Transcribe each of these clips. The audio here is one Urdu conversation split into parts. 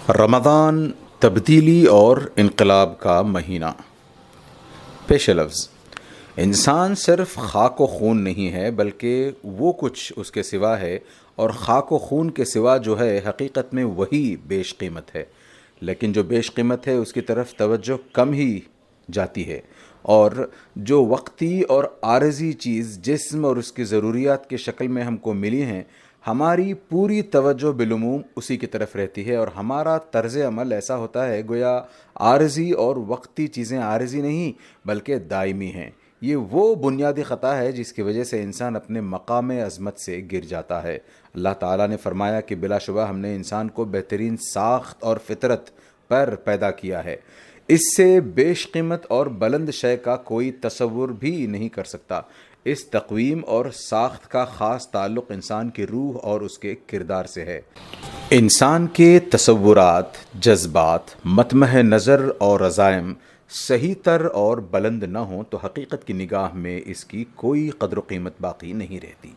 رمضان تبدیلی اور انقلاب کا مہینہ۔ پیش لفظ، انسان صرف خاک و خون نہیں ہے بلکہ وہ کچھ اس کے سوا ہے، اور خاک و خون کے سوا جو ہے حقیقت میں وہی بیش قیمت ہے، لیکن جو بیش قیمت ہے اس کی طرف توجہ کم ہی جاتی ہے، اور جو وقتی اور عارضی چیز جسم اور اس کی ضروریات کی شکل میں ہم کو ملی ہیں، ہماری پوری توجہ بالعموم اسی کی طرف رہتی ہے، اور ہمارا طرز عمل ایسا ہوتا ہے گویا عارضی اور وقتی چیزیں عارضی نہیں بلکہ دائمی ہیں۔ یہ وہ بنیادی خطا ہے جس کی وجہ سے انسان اپنے مقام عظمت سے گر جاتا ہے۔ اللہ تعالیٰ نے فرمایا کہ بلا شبہ ہم نے انسان کو بہترین ساخت اور فطرت پر پیدا کیا ہے، اس سے بیش قیمت اور بلند شے کا کوئی تصور بھی نہیں کر سکتا۔ اس تقویم اور ساخت کا خاص تعلق انسان کی روح اور اس کے کردار سے ہے۔ انسان کے تصورات، جذبات، مطمع نظر اور عزائم صحیح تر اور بلند نہ ہوں تو حقیقت کی نگاہ میں اس کی کوئی قدر و قیمت باقی نہیں رہتی۔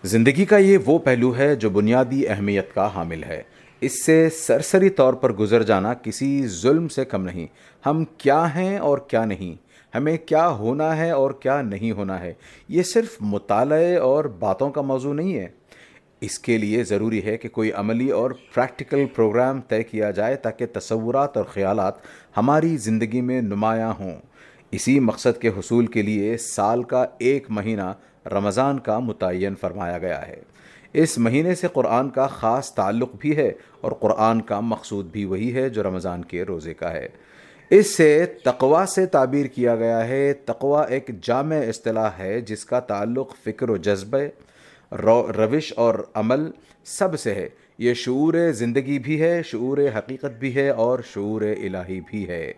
زندگی کا یہ وہ پہلو ہے جو بنیادی اہمیت کا حامل ہے۔ اس سے سرسری طور پر گزر جانا کسی ظلم سے کم نہیں۔ ہم کیا ہیں اور کیا نہیں، ہمیں کیا ہونا ہے اور کیا نہیں ہونا ہے، یہ صرف مطالعے اور باتوں کا موضوع نہیں ہے۔ اس کے لیے ضروری ہے کہ کوئی عملی اور پریکٹیکل پروگرام طے کیا جائے تاکہ تصورات اور خیالات ہماری زندگی میں نمایاں ہوں۔ اسی مقصد کے حصول کے لیے سال کا ایک مہینہ رمضان کا متعین فرمایا گیا ہے۔ اس مہینے سے قرآن کا خاص تعلق بھی ہے، اور قرآن کا مقصود بھی وہی ہے جو رمضان کے روزے کا ہے۔ اس سے تقویٰ سے تعبیر کیا گیا ہے۔ تقویٰ ایک جامع اصطلاح ہے جس کا تعلق فکر و جذبے، روش اور عمل سب سے ہے۔ یہ شعور زندگی بھی ہے، شعور حقیقت بھی ہے اور شعور الہی بھی ہے۔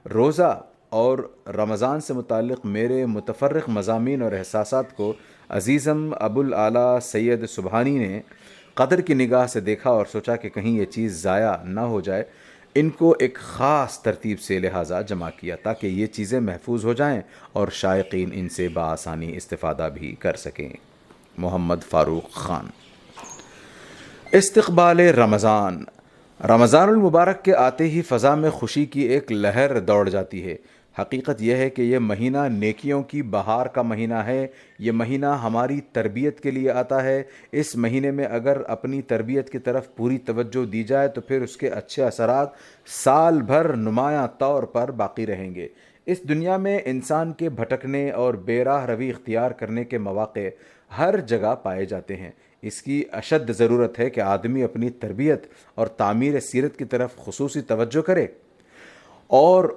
روزہ اور رمضان سے متعلق میرے متفرق مضامین اور احساسات کو عزیزم ابوالعلا سید سبحانی نے قدر کی نگاہ سے دیکھا اور سوچا کہ کہیں یہ چیز ضائع نہ ہو جائے۔ ان کو ایک خاص ترتیب سے لہٰذا جمع کیا تاکہ یہ چیزیں محفوظ ہو جائیں اور شائقین ان سے بآسانی استفادہ بھی کر سکیں۔ محمد فاروق خان۔ استقبال رمضان۔ رمضان المبارک کے آتے ہی فضا میں خوشی کی ایک لہر دوڑ جاتی ہے۔ حقیقت یہ ہے کہ یہ مہینہ نیکیوں کی بہار کا مہینہ ہے۔ یہ مہینہ ہماری تربیت کے لیے آتا ہے۔ اس مہینے میں اگر اپنی تربیت کی طرف پوری توجہ دی جائے تو پھر اس کے اچھے اثرات سال بھر نمایاں طور پر باقی رہیں گے۔ اس دنیا میں انسان کے بھٹکنے اور بے راہ روی اختیار کرنے کے مواقع ہر جگہ پائے جاتے ہیں۔ اس کی اشد ضرورت ہے کہ آدمی اپنی تربیت اور تعمیر سیرت کی طرف خصوصی توجہ کرے اور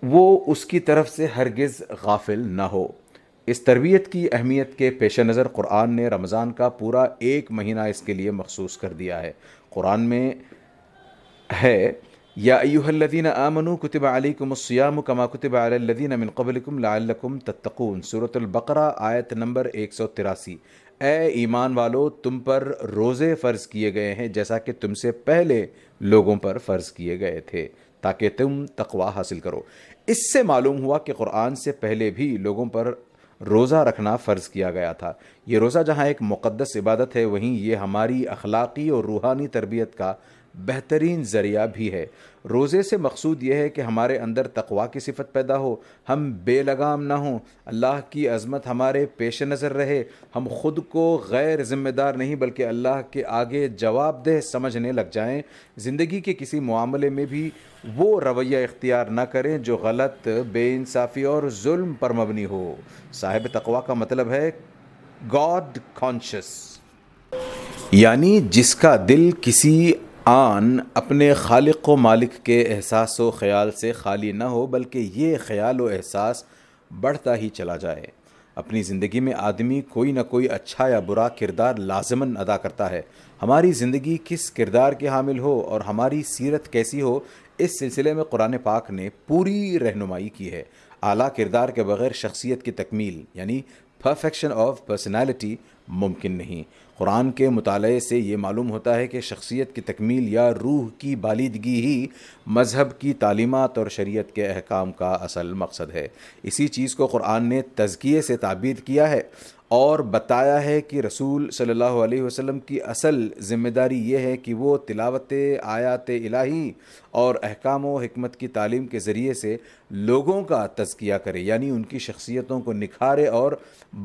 وہ اس کی طرف سے ہرگز غافل نہ ہو۔ اس تربیت کی اہمیت کے پیش نظر قرآن نے رمضان کا پورا ایک مہینہ اس کے لیے مخصوص کر دیا ہے۔ قرآن میں ہے یا ایھا الذین آمنوا کتب علیکم الصیام کما کتب علی الذین من قبلکم لعلکم تتقون، سورۃ البقرہ آیت نمبر 183۔ اے ایمان والو، تم پر روزے فرض کیے گئے ہیں جیسا کہ تم سے پہلے لوگوں پر فرض کیے گئے تھے تاکہ تم تقوی حاصل کرو۔ اس سے معلوم ہوا کہ قرآن سے پہلے بھی لوگوں پر روزہ رکھنا فرض کیا گیا تھا۔ یہ روزہ جہاں ایک مقدس عبادت ہے، وہیں یہ ہماری اخلاقی اور روحانی تربیت کا بہترین ذریعہ بھی ہے۔ روزے سے مقصود یہ ہے کہ ہمارے اندر تقویٰ کی صفت پیدا ہو، ہم بے لگام نہ ہوں، اللہ کی عظمت ہمارے پیش نظر رہے، ہم خود کو غیر ذمہ دار نہیں بلکہ اللہ کے آگے جواب دہ سمجھنے لگ جائیں، زندگی کے کسی معاملے میں بھی وہ رویہ اختیار نہ کریں جو غلط، بے انصافی اور ظلم پر مبنی ہو۔ صاحب تقویٰ کا مطلب ہے گاڈ کانشس، یعنی جس کا دل کسی آن اپنے خالق و مالک کے احساس و خیال سے خالی نہ ہو بلکہ یہ خیال و احساس بڑھتا ہی چلا جائے۔ اپنی زندگی میں آدمی کوئی نہ کوئی اچھا یا برا کردار لازماً ادا کرتا ہے۔ ہماری زندگی کس کردار کے حامل ہو اور ہماری سیرت کیسی ہو، اس سلسلے میں قرآن پاک نے پوری رہنمائی کی ہے۔ اعلیٰ کردار کے بغیر شخصیت کی تکمیل یعنی پرفیکشن آف پرسنالٹی ممکن نہیں۔ قرآن کے مطالعے سے یہ معلوم ہوتا ہے کہ شخصیت کی تکمیل یا روح کی بالیدگی ہی مذہب کی تعلیمات اور شریعت کے احکام کا اصل مقصد ہے۔ اسی چیز کو قرآن نے تزکیے سے تعبیر کیا ہے اور بتایا ہے کہ رسول صلی اللہ علیہ وسلم کی اصل ذمہ داری یہ ہے کہ وہ تلاوت آیات الہی اور احکام و حکمت کی تعلیم کے ذریعے سے لوگوں کا تزکیہ کرے، یعنی ان کی شخصیتوں کو نکھارے اور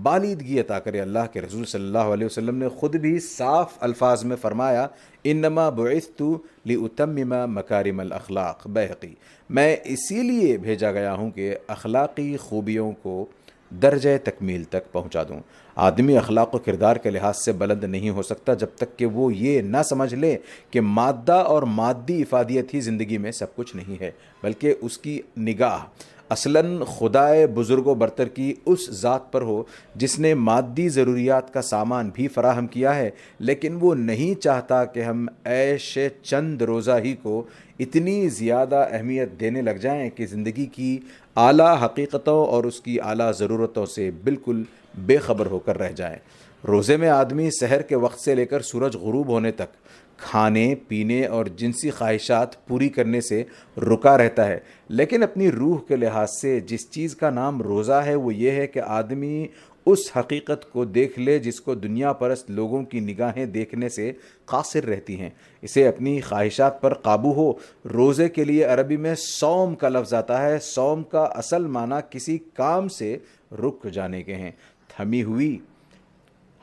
بالیدگی عطا کرے۔ اللہ کے رسول صلی اللہ علیہ وسلم نے خود بھی صاف الفاظ میں فرمایا، انما بعثت لاتمم مکارم الاخلاق، بیہقی، میں اسی لیے بھیجا گیا ہوں کہ اخلاقی خوبیوں کو درجہ تکمیل تک پہنچا دوں۔ آدمی اخلاق و کردار کے لحاظ سے بلند نہیں ہو سکتا جب تک کہ وہ یہ نہ سمجھ لے کہ مادہ اور مادی افادیت ہی زندگی میں سب کچھ نہیں ہے، بلکہ اس کی نگاہ اصلاً خدائے بزرگ و برتر کی اس ذات پر ہو جس نے مادی ضروریات کا سامان بھی فراہم کیا ہے، لیکن وہ نہیں چاہتا کہ ہم عیش چند روزہ ہی کو اتنی زیادہ اہمیت دینے لگ جائیں کہ زندگی کی اعلیٰ حقیقتوں اور اس کی اعلیٰ ضرورتوں سے بالکل بے خبر ہو کر رہ جائیں۔ روزے میں آدمی سحر کے وقت سے لے کر سورج غروب ہونے تک کھانے پینے اور جنسی خواہشات پوری کرنے سے رکا رہتا ہے، لیکن اپنی روح کے لحاظ سے جس چیز کا نام روزہ ہے وہ یہ ہے کہ آدمی اس حقیقت کو دیکھ لے جس کو دنیا پرست لوگوں کی نگاہیں دیکھنے سے قاصر رہتی ہیں، اسے اپنی خواہشات پر قابو ہو۔ روزے کے لیے عربی میں صوم کا لفظ آتا ہے۔ صوم کا اصل معنی کسی کام سے رک جانے کے ہیں۔ تھمی ہوئی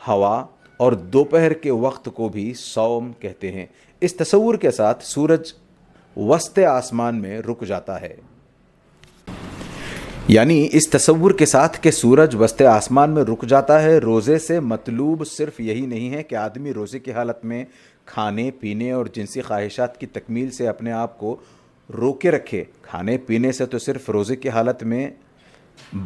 ہوا اور دوپہر کے وقت کو بھی صوم کہتے ہیں۔ اس تصور کے ساتھ سورج وسط آسمان میں رک جاتا ہے، یعنی اس تصور کے ساتھ کہ سورج وسط آسمان میں رک جاتا ہے، روزے سے مطلوب صرف یہی نہیں ہے کہ آدمی روزے کی حالت میں کھانے پینے اور جنسی خواہشات کی تکمیل سے اپنے آپ کو روکے رکھے۔ کھانے پینے سے تو صرف روزے کی حالت میں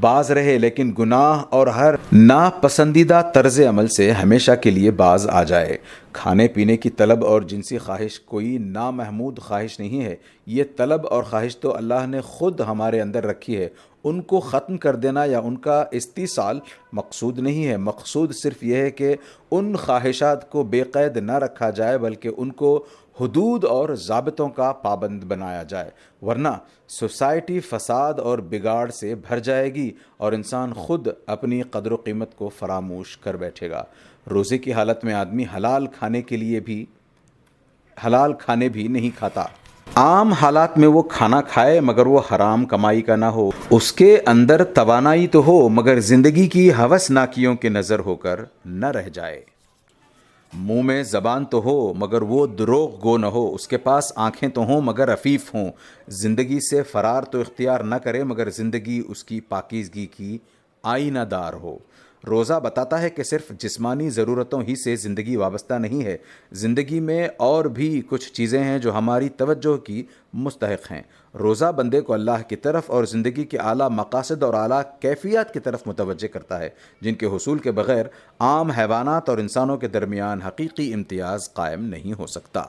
باز رہے، لیکن گناہ اور ہر ناپسندیدہ طرز عمل سے ہمیشہ کے لیے باز آ جائے۔ کھانے پینے کی طلب اور جنسی خواہش کوئی نامحمود خواہش نہیں ہے، یہ طلب اور خواہش تو اللہ نے خود ہمارے اندر رکھی ہے۔ ان کو ختم کر دینا یا ان کا استیصال مقصود نہیں ہے، مقصود صرف یہ ہے کہ ان خواہشات کو بے قید نہ رکھا جائے بلکہ ان کو حدود اور ضابطوں کا پابند بنایا جائے، ورنہ سوسائٹی فساد اور بگاڑ سے بھر جائے گی اور انسان خود اپنی قدر و قیمت کو فراموش کر بیٹھے گا۔ روزے کی حالت میں آدمی حلال کھانے بھی نہیں کھاتا۔ عام حالات میں وہ کھانا کھائے مگر وہ حرام کمائی کا نہ ہو، اس کے اندر توانائی تو ہو مگر زندگی کی ہوسناکیوں کی نظر ہو کر نہ رہ جائے۔ منہ میں زبان تو ہو مگر وہ دروغ گو نہ ہو، اس کے پاس آنکھیں تو ہوں مگر عفیف ہوں۔ زندگی سے فرار تو اختیار نہ کرے مگر زندگی اس کی پاکیزگی کی آئینہ دار ہو۔ روزہ بتاتا ہے کہ صرف جسمانی ضرورتوں ہی سے زندگی وابستہ نہیں ہے، زندگی میں اور بھی کچھ چیزیں ہیں جو ہماری توجہ کی مستحق ہیں۔ روزہ بندے کو اللہ کی طرف اور زندگی کے اعلیٰ مقاصد اور اعلیٰ کیفیات کی طرف متوجہ کرتا ہے، جن کے حصول کے بغیر عام حیوانات اور انسانوں کے درمیان حقیقی امتیاز قائم نہیں ہو سکتا۔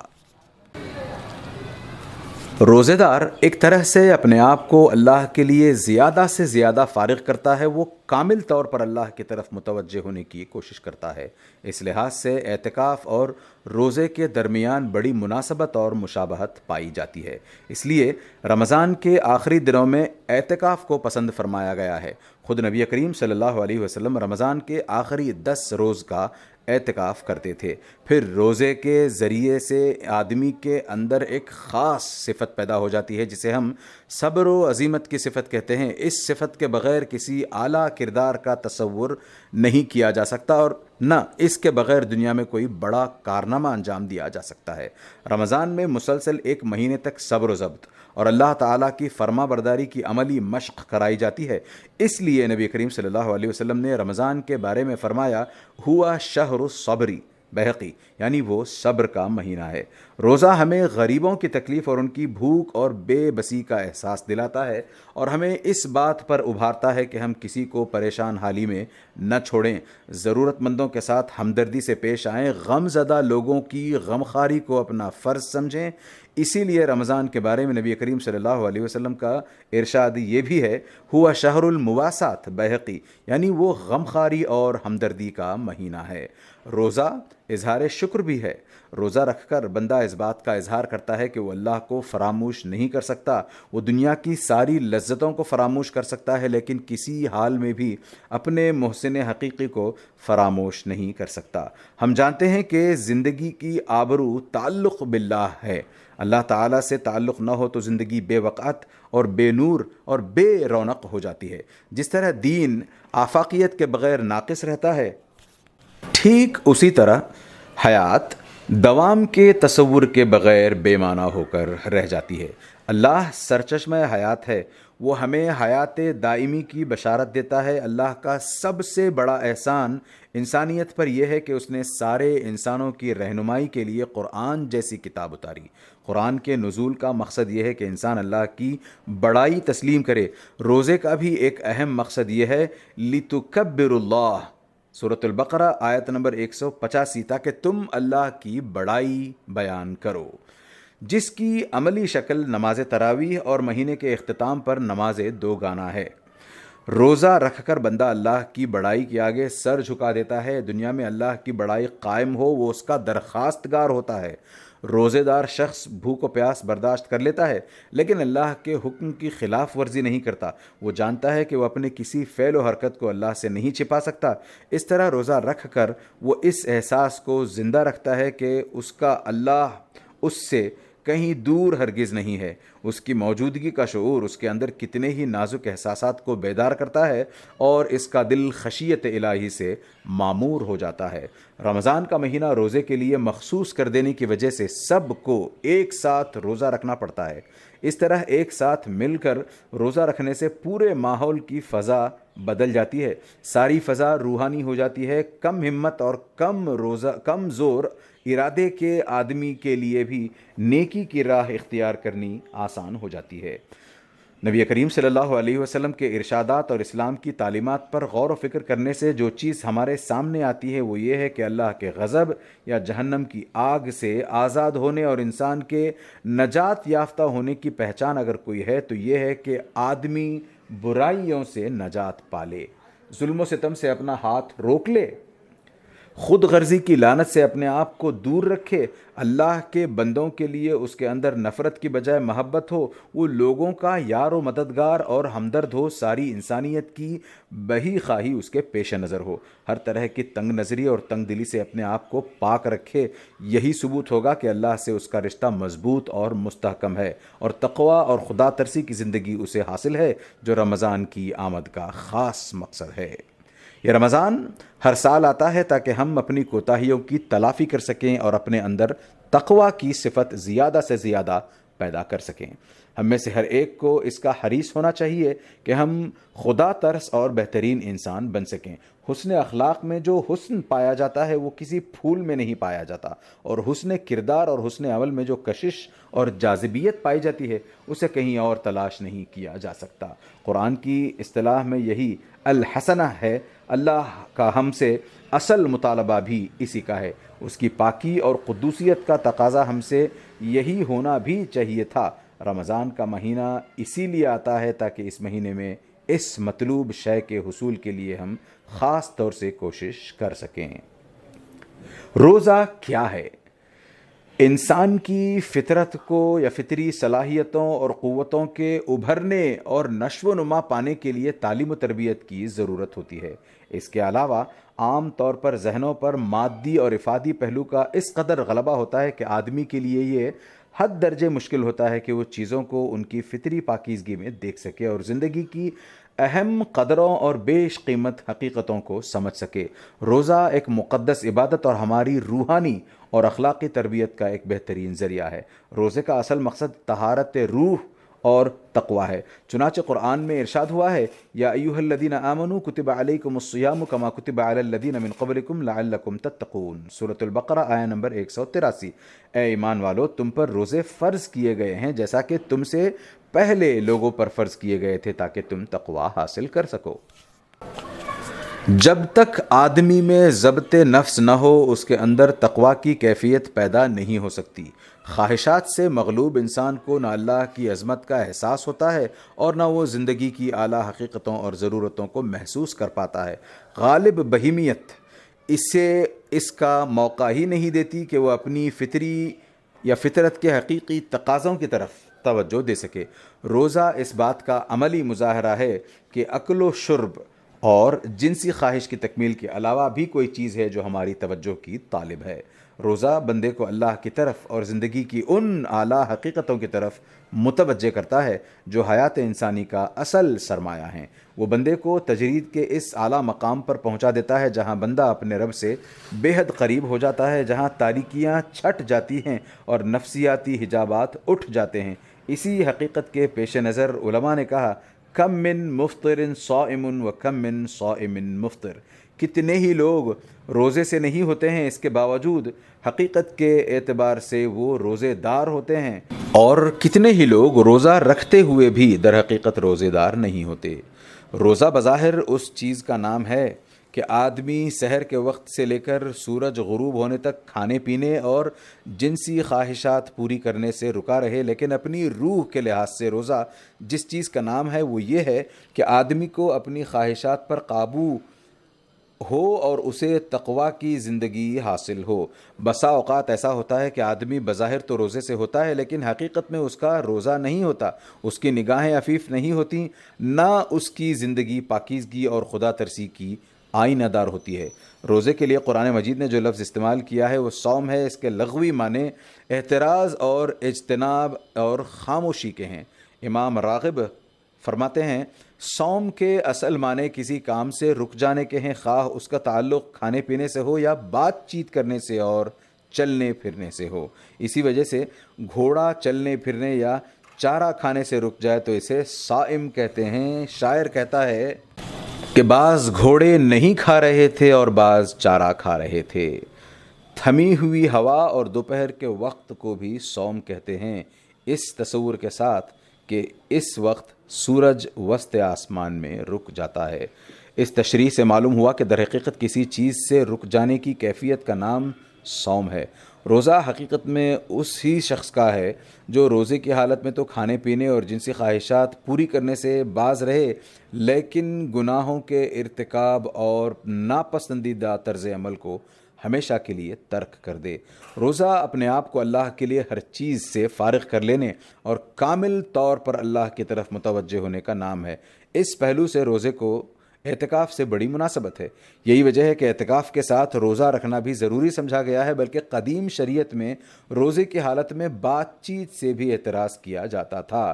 روزے دار ایک طرح سے اپنے آپ کو اللہ کے لیے زیادہ سے زیادہ فارغ کرتا ہے، وہ کامل طور پر اللہ کی طرف متوجہ ہونے کی کوشش کرتا ہے۔ اس لحاظ سے اعتکاف اور روزے کے درمیان بڑی مناسبت اور مشابہت پائی جاتی ہے، اس لیے رمضان کے آخری دنوں میں اعتکاف کو پسند فرمایا گیا ہے۔ خود نبی کریم صلی اللہ علیہ وسلم رمضان کے آخری 10 روز کا اعتکاف کرتے تھے۔ پھر روزے کے ذریعے سے آدمی کے اندر ایک خاص صفت پیدا ہو جاتی ہے جسے ہم صبر و عزیمت کی صفت کہتے ہیں۔ اس صفت کے بغیر کسی اعلیٰ کردار کا تصور نہیں کیا جا سکتا اور نہ اس کے بغیر دنیا میں کوئی بڑا کارنامہ انجام دیا جا سکتا ہے۔ رمضان میں مسلسل 1 مہینے تک صبر و ضبط اور اللہ تعالیٰ کی فرما برداری کی عملی مشق کرائی جاتی ہے۔ اس لیے نبی کریم صلی اللہ علیہ وسلم نے رمضان کے بارے میں فرمایا، ہوا شہر الصبری، بیہقی، یعنی وہ صبر کا مہینہ ہے۔ روزہ ہمیں غریبوں کی تکلیف اور ان کی بھوک اور بے بسی کا احساس دلاتا ہے اور ہمیں اس بات پر ابھارتا ہے کہ ہم کسی کو پریشان حالی میں نہ چھوڑیں، ضرورت مندوں کے ساتھ ہمدردی سے پیش آئیں، غم زدہ لوگوں کی غمخواری کو اپنا فرض سمجھیں، اسی لیے رمضان کے بارے میں نبی کریم صلی اللہ علیہ وسلم کا ارشاد یہ بھی ہے، ہوا شہر المواسات بحقی، یعنی وہ غمخواری اور ہمدردی کا مہینہ ہے۔ روزہ اظہار شکر بھی ہے۔ روزہ رکھ کر بندہ اس بات کا اظہار کرتا ہے کہ وہ اللہ کو فراموش نہیں کر سکتا، وہ دنیا کی ساری لذتوں کو فراموش کر سکتا ہے، لیکن کسی حال میں بھی اپنے محسن حقیقی کو فراموش نہیں کر سکتا۔ ہم جانتے ہیں کہ زندگی کی آبرو تعلق باللہ ہے۔ اللہ تعالیٰ سے تعلق نہ ہو تو زندگی بے وقعت اور بے نور اور بے رونق ہو جاتی ہے۔ جس طرح دین آفاقیت کے بغیر ناقص رہتا ہے، ٹھیک اسی طرح حیات دوام کے تصور کے بغیر بے معنی ہو کر رہ جاتی ہے۔ اللہ سرچشمہ حیات ہے، وہ ہمیں حیات دائمی کی بشارت دیتا ہے۔ اللہ کا سب سے بڑا احسان انسانیت پر یہ ہے کہ اس نے سارے انسانوں کی رہنمائی کے لیے قرآن جیسی کتاب اتاری۔ قرآن کے نزول کا مقصد یہ ہے کہ انسان اللہ کی بڑائی تسلیم کرے۔ روزے کا بھی ایک اہم مقصد یہ ہے، لِتُكَبِّرُ اللَّهَ، سورۃ البقرہ آیت نمبر 185، تاکہ تم اللہ کی بڑائی بیان کرو، جس کی عملی شکل نماز تراویح اور مہینے کے اختتام پر نماز دو گانا ہے۔ روزہ رکھ کر بندہ اللہ کی بڑائی کے آگے سر جھکا دیتا ہے۔ دنیا میں اللہ کی بڑائی قائم ہو وہ اس کا درخواست گار ہوتا ہے۔ روزے دار شخص بھوک و پیاس برداشت کر لیتا ہے، لیکن اللہ کے حکم کی خلاف ورزی نہیں کرتا۔ وہ جانتا ہے کہ وہ اپنے کسی فعل و حرکت کو اللہ سے نہیں چھپا سکتا۔ اس طرح روزہ رکھ کر وہ اس احساس کو زندہ رکھتا ہے کہ اس کا اللہ اس سے کہیں دور ہرگز نہیں ہے۔ اس کی موجودگی کا شعور اس کے اندر کتنے ہی نازک احساسات کو بیدار کرتا ہے اور اس کا دل خشیت الہی سے معمور ہو جاتا ہے۔ رمضان کا مہینہ روزے کے لیے مخصوص کر دینے کی وجہ سے سب کو ایک ساتھ روزہ رکھنا پڑتا ہے۔ اس طرح ایک ساتھ مل کر روزہ رکھنے سے پورے ماحول کی فضا بدل جاتی ہے۔ ساری فضا روحانی ہو جاتی ہے۔ کم ہمت اور کم زور ارادے کے آدمی کے لیے بھی نیکی کی راہ اختیار کرنی آسان ہو جاتی ہے۔ نبی کریم صلی اللہ علیہ وسلم کے ارشادات اور اسلام کی تعلیمات پر غور و فکر کرنے سے جو چیز ہمارے سامنے آتی ہے وہ یہ ہے کہ اللہ کے غضب یا جہنم کی آگ سے آزاد ہونے اور انسان کے نجات یافتہ ہونے کی پہچان اگر کوئی ہے تو یہ ہے کہ آدمی برائیوں سے نجات پالے، ظلم و ستم سے اپنا ہاتھ روک لے، خود غرضی کی لعنت سے اپنے آپ کو دور رکھے، اللہ کے بندوں کے لیے اس کے اندر نفرت کی بجائے محبت ہو، وہ لوگوں کا یار و مددگار اور ہمدرد ہو، ساری انسانیت کی بہی خواہی اس کے پیش نظر ہو، ہر طرح کی تنگ نظری اور تنگ دلی سے اپنے آپ کو پاک رکھے۔ یہی ثبوت ہوگا کہ اللہ سے اس کا رشتہ مضبوط اور مستحکم ہے اور تقویٰ اور خدا ترسی کی زندگی اسے حاصل ہے، جو رمضان کی آمد کا خاص مقصد ہے۔ یہ رمضان ہر سال آتا ہے تاکہ ہم اپنی کوتاہیوں کی تلافی کر سکیں اور اپنے اندر تقویٰ کی صفت زیادہ سے زیادہ پیدا کر سکیں۔ ہم میں سے ہر ایک کو اس کا حریص ہونا چاہیے کہ ہم خدا ترس اور بہترین انسان بن سکیں۔ حسن اخلاق میں جو حسن پایا جاتا ہے وہ کسی پھول میں نہیں پایا جاتا، اور حسن کردار اور حسن عمل میں جو کشش اور جاذبیت پائی جاتی ہے اسے کہیں اور تلاش نہیں کیا جا سکتا۔ قرآن کی اصطلاح میں یہی الحسنہ ہے۔ اللہ کا ہم سے اصل مطالبہ بھی اسی کا ہے۔ اس کی پاکی اور قدوسیت کا تقاضا ہم سے یہی ہونا بھی چاہیے تھا۔ رمضان کا مہینہ اسی لیے آتا ہے تاکہ اس مہینے میں اس مطلوب شے کے حصول کے لیے ہم خاص طور سے کوشش کر سکیں۔ روزہ کیا ہے؟ انسان کی فطرت کو یا فطری صلاحیتوں اور قوتوں کے ابھرنے اور نشو و نما پانے کے لیے تعلیم و تربیت کی ضرورت ہوتی ہے۔ اس کے علاوہ عام طور پر ذہنوں پر مادی اور افادی پہلو کا اس قدر غلبہ ہوتا ہے کہ آدمی کے لیے یہ حد درجے مشکل ہوتا ہے کہ وہ چیزوں کو ان کی فطری پاکیزگی میں دیکھ سکے اور زندگی کی اہم قدروں اور بیش قیمت حقیقتوں کو سمجھ سکے۔ روزہ ایک مقدس عبادت اور ہماری روحانی اور اخلاقی تربیت کا ایک بہترین ذریعہ ہے۔ روزے کا اصل مقصد طہارت روح اور تقویٰ ہے۔ چنانچہ قرآن میں ارشاد ہوا ہے، یا ایھا الذین آمنوا کتب علیکم الصیام کما کتب علی الذین من قبلکم لعلکم تتقون، سورۃ البقرہ آیہ نمبر 183۔ اے ایمان والو، تم پر روزے فرض کیے گئے ہیں جیسا کہ تم سے پہلے لوگوں پر فرض کیے گئے تھے تاکہ تم تقویٰ حاصل کر سکو۔ جب تک آدمی میں ضبط نفس نہ ہو اس کے اندر تقوی کی کیفیت پیدا نہیں ہو سکتی۔ خواہشات سے مغلوب انسان کو نہ اللہ کی عظمت کا احساس ہوتا ہے اور نہ وہ زندگی کی اعلیٰ حقیقتوں اور ضرورتوں کو محسوس کر پاتا ہے۔ غالب بہیمیت اسے اس کا موقع ہی نہیں دیتی کہ وہ اپنی فطری یا فطرت کے حقیقی تقاضوں کی طرف توجہ دے سکے۔ روزہ اس بات کا عملی مظاہرہ ہے کہ اکل و شرب اور جنسی خواہش کی تکمیل کے علاوہ بھی کوئی چیز ہے جو ہماری توجہ کی طالب ہے۔ روزہ بندے کو اللہ کی طرف اور زندگی کی ان اعلیٰ حقیقتوں کی طرف متوجہ کرتا ہے جو حیات انسانی کا اصل سرمایہ ہیں۔ وہ بندے کو تجرید کے اس اعلیٰ مقام پر پہنچا دیتا ہے جہاں بندہ اپنے رب سے بے حد قریب ہو جاتا ہے، جہاں تاریکیاں چھٹ جاتی ہیں اور نفسیاتی حجابات اٹھ جاتے ہیں۔ اسی حقیقت کے پیش نظر علماء نے کہا، کم من مفطر صائم و کم من صائم مفطر، کتنے ہی لوگ روزے سے نہیں ہوتے ہیں، اس کے باوجود حقیقت کے اعتبار سے وہ روزے دار ہوتے ہیں، اور کتنے ہی لوگ روزہ رکھتے ہوئے بھی در حقیقت روزے دار نہیں ہوتے۔ روزہ بظاہر اس چیز کا نام ہے کہ آدمی سحر کے وقت سے لے کر سورج غروب ہونے تک کھانے پینے اور جنسی خواہشات پوری کرنے سے رکا رہے، لیکن اپنی روح کے لحاظ سے روزہ جس چیز کا نام ہے وہ یہ ہے کہ آدمی کو اپنی خواہشات پر قابو ہو اور اسے تقوی کی زندگی حاصل ہو۔ بسا اوقات ایسا ہوتا ہے کہ آدمی بظاہر تو روزے سے ہوتا ہے لیکن حقیقت میں اس کا روزہ نہیں ہوتا، اس کی نگاہیں عفیف نہیں ہوتی، نہ اس کی زندگی پاکیزگی اور خدا ترسی کی آئینہ دار ہوتی ہے۔ روزے کے لیے قرآن مجید نے جو لفظ استعمال کیا ہے وہ صوم ہے۔ اس کے لغوی معنی احتراز اور اجتناب اور خاموشی کے ہیں۔ امام راغب فرماتے ہیں، صوم کے اصل معنی کسی کام سے رک جانے کے ہیں، خواہ اس کا تعلق کھانے پینے سے ہو یا بات چیت کرنے سے اور چلنے پھرنے سے ہو۔ اسی وجہ سے گھوڑا چلنے پھرنے یا چارہ کھانے سے رک جائے تو اسے صائم کہتے ہیں۔ شاعر کہتا ہے کہ بعض گھوڑے نہیں کھا رہے تھے اور بعض چارہ کھا رہے تھے۔ تھمی ہوئی ہوا اور دوپہر کے وقت کو بھی صوم کہتے ہیں، اس تصور کے ساتھ کہ اس وقت سورج وسط آسمان میں رک جاتا ہے۔ اس تشریح سے معلوم ہوا کہ در حقیقت کسی چیز سے رک جانے کی کیفیت کا نام صوم ہے۔ روزہ حقیقت میں اس ہی شخص کا ہے جو روزے کی حالت میں تو کھانے پینے اور جنسی خواہشات پوری کرنے سے باز رہے، لیکن گناہوں کے ارتکاب اور ناپسندیدہ طرز عمل کو ہمیشہ کے لیے ترک کر دے۔ روزہ اپنے آپ کو اللہ کے لیے ہر چیز سے فارغ کر لینے اور کامل طور پر اللہ کی طرف متوجہ ہونے کا نام ہے۔ اس پہلو سے روزے کو اعتکاف سے بڑی مناسبت ہے۔ یہی وجہ ہے کہ اعتکاف کے ساتھ روزہ رکھنا بھی ضروری سمجھا گیا ہے، بلکہ قدیم شریعت میں روزے کی حالت میں بات چیت سے بھی اعتراض کیا جاتا تھا۔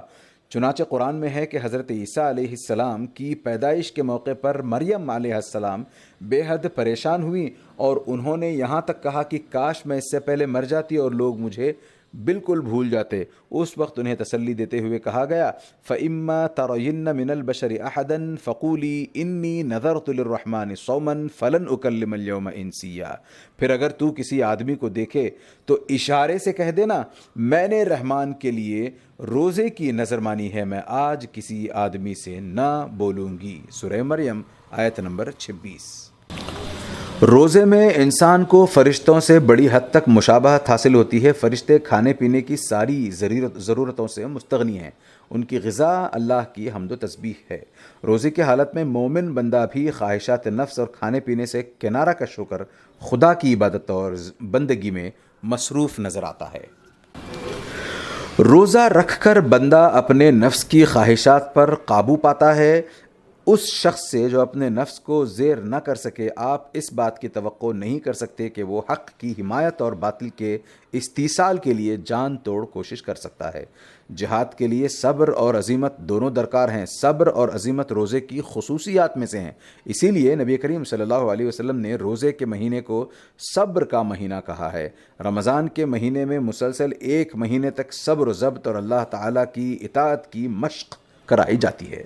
چنانچہ قرآن میں ہے کہ حضرت عیسیٰ علیہ السلام کی پیدائش کے موقع پر مریم علیہ السلام بے حد پریشان ہوئیں اور انہوں نے یہاں تک کہا کہ کاش میں اس سے پہلے مر جاتی اور لوگ مجھے بالکل بھول جاتے۔ اس وقت انہیں تسلی دیتے ہوئے کہا گیا، فَإِمَّا تَرَيِنَّ مِنَ الْبَشَرِ أَحَدًا فَقُولِي إِنِّي نَذَرْتُ لِلرَّحْمَنِ صَوْمًا فَلَنْ أُكَلِّمَ الْيَوْمَ إِنسِيًّا۔ پھر اگر تو کسی آدمی کو دیکھے تو اشارے سے کہہ دینا، میں نے رحمان کے لیے روزے کی نظر مانی ہے، میں آج کسی آدمی سے نہ بولوں گی۔ سورہ مریم آیت نمبر 26۔ روزے میں انسان کو فرشتوں سے بڑی حد تک مشابہت حاصل ہوتی ہے۔ فرشتے کھانے پینے کی ساری ضرورتوں سے مستغنی ہیں، ان کی غذا اللہ کی حمد و تسبیح ہے۔ روزے کی حالت میں مومن بندہ بھی خواہشات نفس اور کھانے پینے سے کنارہ کش ہو کر خدا کی عبادت اور بندگی میں مصروف نظر آتا ہے۔ روزہ رکھ کر بندہ اپنے نفس کی خواہشات پر قابو پاتا ہے۔ اس شخص سے جو اپنے نفس کو زیر نہ کر سکے، آپ اس بات کی توقع نہیں کر سکتے کہ وہ حق کی حمایت اور باطل کے استیصال کے لیے جان توڑ کوشش کر سکتا ہے۔ جہاد کے لیے صبر اور عزیمت دونوں درکار ہیں۔ صبر اور عزیمت روزے کی خصوصیات میں سے ہیں، اسی لیے نبی کریم صلی اللہ علیہ وسلم نے روزے کے مہینے کو صبر کا مہینہ کہا ہے۔ رمضان کے مہینے میں مسلسل 1 مہینے تک صبر و ضبط اور اللہ تعالیٰ کی اطاعت کی مشق کرائی جاتی ہے۔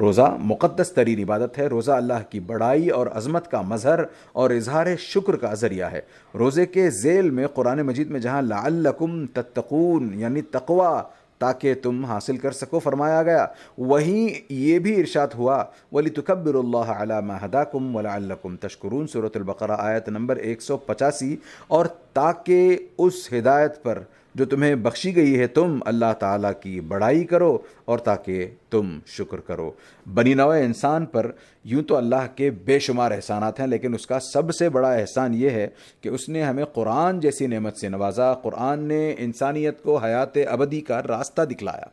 روزہ مقدس ترین عبادت ہے۔ روزہ اللہ کی بڑائی اور عظمت کا مظہر اور اظہار شکر کا ذریعہ ہے۔ روزے کے ذیل میں قرآن مجید میں جہاں لعلکم تتقون یعنی تقوی تاکہ تم حاصل کر سکو فرمایا گیا۔ وہیں یہ بھی ارشاد ہوا وَلِتُكَبِّرُوا اللَّهَ عَلَى مَا هَدَاكُمْ وَلَعَلَّكُمْ تَشْكُرُونَ سورۃ البقرہ آیت نمبر 185، اور تاکہ اس ہدایت پر جو تمہیں بخشی گئی ہے تم اللہ تعالیٰ کی بڑائی کرو اور تاکہ تم شکر کرو۔ بنی نوع انسان پر یوں تو اللہ کے بے شمار احسانات ہیں، لیکن اس کا سب سے بڑا احسان یہ ہے کہ اس نے ہمیں قرآن جیسی نعمت سے نوازا۔ قرآن نے انسانیت کو حیات ابدی کا راستہ دکھلایا،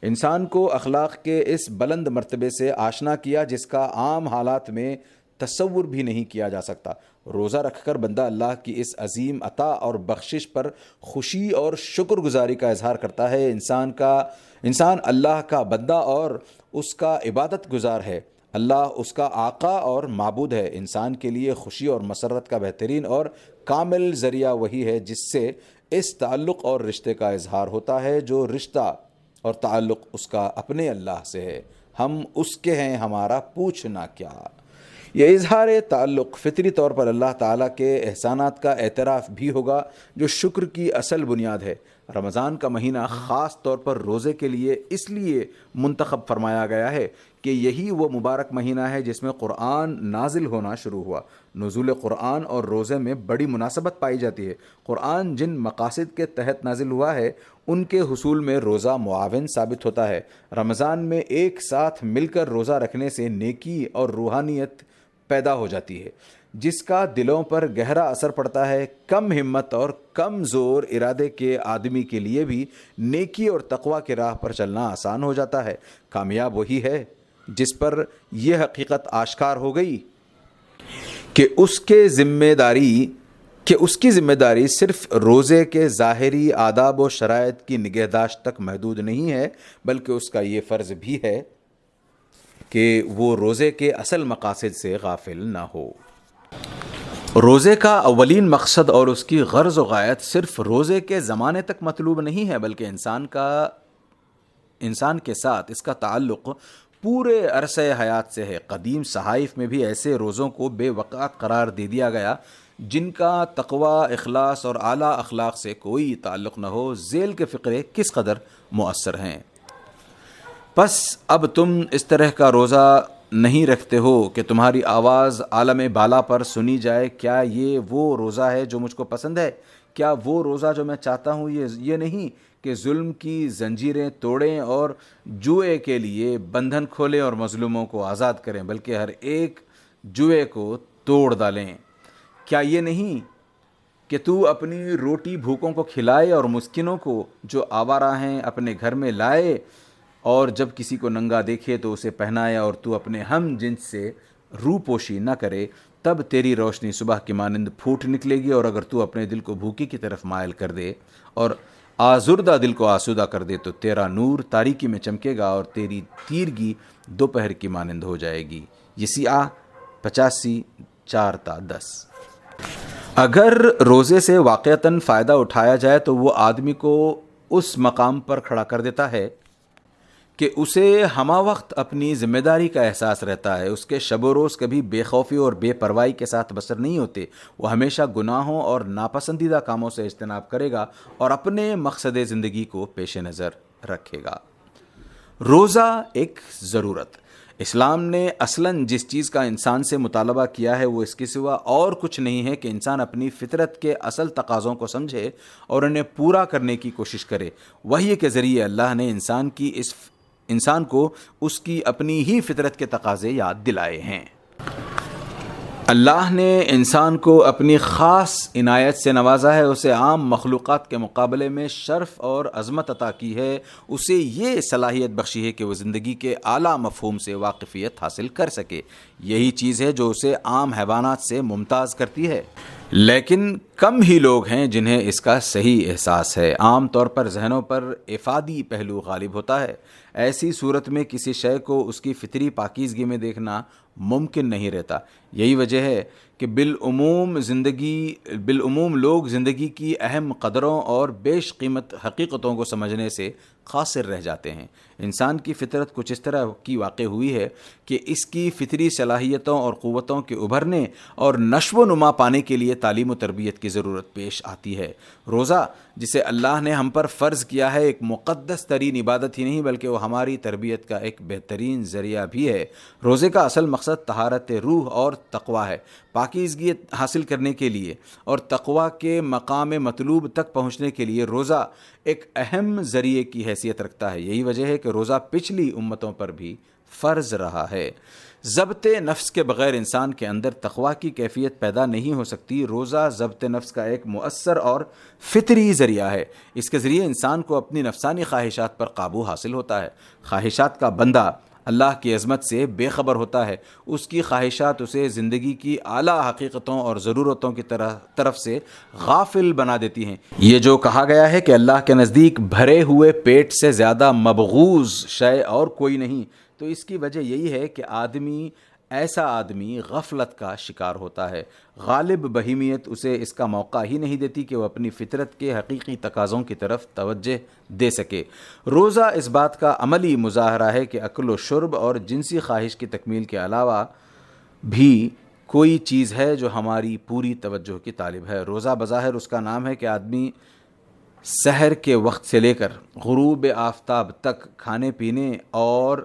انسان کو اخلاق کے اس بلند مرتبے سے آشنا کیا جس کا عام حالات میں تصور بھی نہیں کیا جا سکتا۔ روزہ رکھ کر بندہ اللہ کی اس عظیم عطا اور بخشش پر خوشی اور شکر گزاری کا اظہار کرتا ہے۔ انسان اللہ کا بندہ اور اس کا عبادت گزار ہے، اللہ اس کا آقا اور معبود ہے۔ انسان کے لیے خوشی اور مسرت کا بہترین اور کامل ذریعہ وہی ہے جس سے اس تعلق اور رشتے کا اظہار ہوتا ہے جو رشتہ اور تعلق اس کا اپنے اللہ سے ہے۔ ہم اس کے ہیں، ہمارا پوچھنا کیا۔ یہ اظہار تعلق فطری طور پر اللہ تعالیٰ کے احسانات کا اعتراف بھی ہوگا جو شکر کی اصل بنیاد ہے۔ رمضان کا مہینہ خاص طور پر روزے کے لیے اس لیے منتخب فرمایا گیا ہے کہ یہی وہ مبارک مہینہ ہے جس میں قرآن نازل ہونا شروع ہوا۔ نزول قرآن اور روزے میں بڑی مناسبت پائی جاتی ہے۔ قرآن جن مقاصد کے تحت نازل ہوا ہے ان کے حصول میں روزہ معاون ثابت ہوتا ہے۔ رمضان میں ایک ساتھ مل کر روزہ رکھنے سے نیکی اور روحانیت پیدا ہو جاتی ہے جس کا دلوں پر گہرا اثر پڑتا ہے۔ کم ہمت اور کم زور ارادے کے آدمی کے لیے بھی نیکی اور تقوی کی راہ پر چلنا آسان ہو جاتا ہے۔ کامیاب وہی ہے جس پر یہ حقیقت آشکار ہو گئی کہ اس کی ذمہ داری صرف روزے کے ظاہری آداب و شرائط کی نگہداشت تک محدود نہیں ہے، بلکہ اس کا یہ فرض بھی ہے کہ وہ روزے کے اصل مقاصد سے غافل نہ ہو۔ روزے کا اولین مقصد اور اس کی غرض و غایت صرف روزے کے زمانے تک مطلوب نہیں ہے، بلکہ انسان کے ساتھ اس کا تعلق پورے عرصہ حیات سے ہے۔ قدیم صحائف میں بھی ایسے روزوں کو بے وقت قرار دے دیا گیا جن کا تقوی، اخلاص اور اعلیٰ اخلاق سے کوئی تعلق نہ ہو۔ ذیل کے فقرے کس قدر مؤثر ہیں۔ پس اب تم اس طرح کا روزہ نہیں رکھتے ہو کہ تمہاری آواز عالم بالا پر سنی جائے۔ کیا یہ وہ روزہ ہے جو مجھ کو پسند ہے؟ کیا وہ روزہ جو میں چاہتا ہوں یہ نہیں کہ ظلم کی زنجیریں توڑیں اور جوئے کے لیے بندھن کھولیں اور مظلوموں کو آزاد کریں، بلکہ ہر ایک جوئے کو توڑ ڈالیں؟ کیا یہ نہیں کہ تو اپنی روٹی بھوکوں کو کھلائے اور مسکینوں کو جو آوارہ ہیں اپنے گھر میں لائے، اور جب کسی کو ننگا دیکھے تو اسے پہنائے، اور تو اپنے ہم جنس سے روپوشی نہ کرے؟ تب تیری روشنی صبح کی مانند پھوٹ نکلے گی، اور اگر تو اپنے دل کو بھوکی کی طرف مائل کر دے اور آزردہ دل کو آسودہ کر دے تو تیرا نور تاریکی میں چمکے گا اور تیری تیرگی دوپہر کی مانند ہو جائے گی۔ یسیعہ 85:4-10۔ اگر روزے سے واقعتاً فائدہ اٹھایا جائے تو وہ آدمی کو اس مقام پر کھڑا کر دیتا ہے کہ اسے ہمہ وقت اپنی ذمہ داری کا احساس رہتا ہے۔ اس کے شب و روز کبھی بے خوفی اور بے پرواہی کے ساتھ بسر نہیں ہوتے۔ وہ ہمیشہ گناہوں اور ناپسندیدہ کاموں سے اجتناب کرے گا اور اپنے مقصد زندگی کو پیش نظر رکھے گا۔ روزہ ایک ضرورت۔ اسلام نے اصلاً جس چیز کا انسان سے مطالبہ کیا ہے وہ اس کے سوا اور کچھ نہیں ہے کہ انسان اپنی فطرت کے اصل تقاضوں کو سمجھے اور انہیں پورا کرنے کی کوشش کرے۔ وحی کے ذریعے اللہ نے انسان کو اس کی اپنی ہی فطرت کے تقاضے یاد دلائے ہیں۔ اللہ نے انسان کو اپنی خاص عنایت سے نوازا ہے، اسے عام مخلوقات کے مقابلے میں شرف اور عظمت عطا کی ہے، اسے یہ صلاحیت بخشی ہے کہ وہ زندگی کے اعلیٰ مفہوم سے واقفیت حاصل کر سکے۔ یہی چیز ہے جو اسے عام حیوانات سے ممتاز کرتی ہے، لیکن کم ہی لوگ ہیں جنہیں اس کا صحیح احساس ہے۔ عام طور پر ذہنوں پر افادی پہلو غالب ہوتا ہے۔ ایسی صورت میں کسی شے کو اس کی فطری پاکیزگی میں دیکھنا ممکن نہیں رہتا۔ یہی وجہ ہے کہ بالعموم لوگ زندگی کی اہم قدروں اور بیش قیمت حقیقتوں کو سمجھنے سے قاصر رہ جاتے ہیں۔ انسان کی فطرت کچھ اس طرح کی واقع ہوئی ہے کہ اس کی فطری صلاحیتوں اور قوتوں کے ابھرنے اور نشو و نما پانے کے لیے تعلیم و تربیت کی ضرورت پیش آتی ہے۔ روزہ جسے اللہ نے ہم پر فرض کیا ہے، ایک مقدس ترین عبادت ہی نہیں بلکہ وہ ہماری تربیت کا ایک بہترین ذریعہ بھی ہے۔ روزے کا اصل مقصد طہارت روح اور تقویٰ ہے۔ پاکیزگی حاصل کرنے کے لیے اور تقویٰ کے مقام مطلوب تک پہنچنے کے لیے روزہ ایک اہم ذریعے کی حیثیت رکھتا ہے۔ یہی وجہ ہے کہ روزہ پچھلی امتوں پر بھی فرض رہا ہے۔ ضبط نفس کے بغیر انسان کے اندر تقویٰ کی کیفیت پیدا نہیں ہو سکتی۔ روزہ ضبط نفس کا ایک مؤثر اور فطری ذریعہ ہے۔ اس کے ذریعے انسان کو اپنی نفسانی خواہشات پر قابو حاصل ہوتا ہے۔ خواہشات کا بندہ اللہ کی عظمت سے بے خبر ہوتا ہے۔ اس کی خواہشات اسے زندگی کی اعلیٰ حقیقتوں اور ضرورتوں کی طرف سے غافل بنا دیتی ہیں۔ یہ جو کہا گیا ہے کہ اللہ کے نزدیک بھرے ہوئے پیٹ سے زیادہ مبغوض شے اور کوئی نہیں، تو اس کی وجہ یہی ہے کہ ایسا آدمی غفلت کا شکار ہوتا ہے۔ غالب بہیمیت اسے اس کا موقع ہی نہیں دیتی کہ وہ اپنی فطرت کے حقیقی تقاضوں کی طرف توجہ دے سکے۔ روزہ اس بات کا عملی مظاہرہ ہے کہ اکل و شرب اور جنسی خواہش کی تکمیل کے علاوہ بھی کوئی چیز ہے جو ہماری پوری توجہ کی طالب ہے۔ روزہ بظاہر اس کا نام ہے کہ آدمی سحر کے وقت سے لے کر غروب آفتاب تک کھانے پینے اور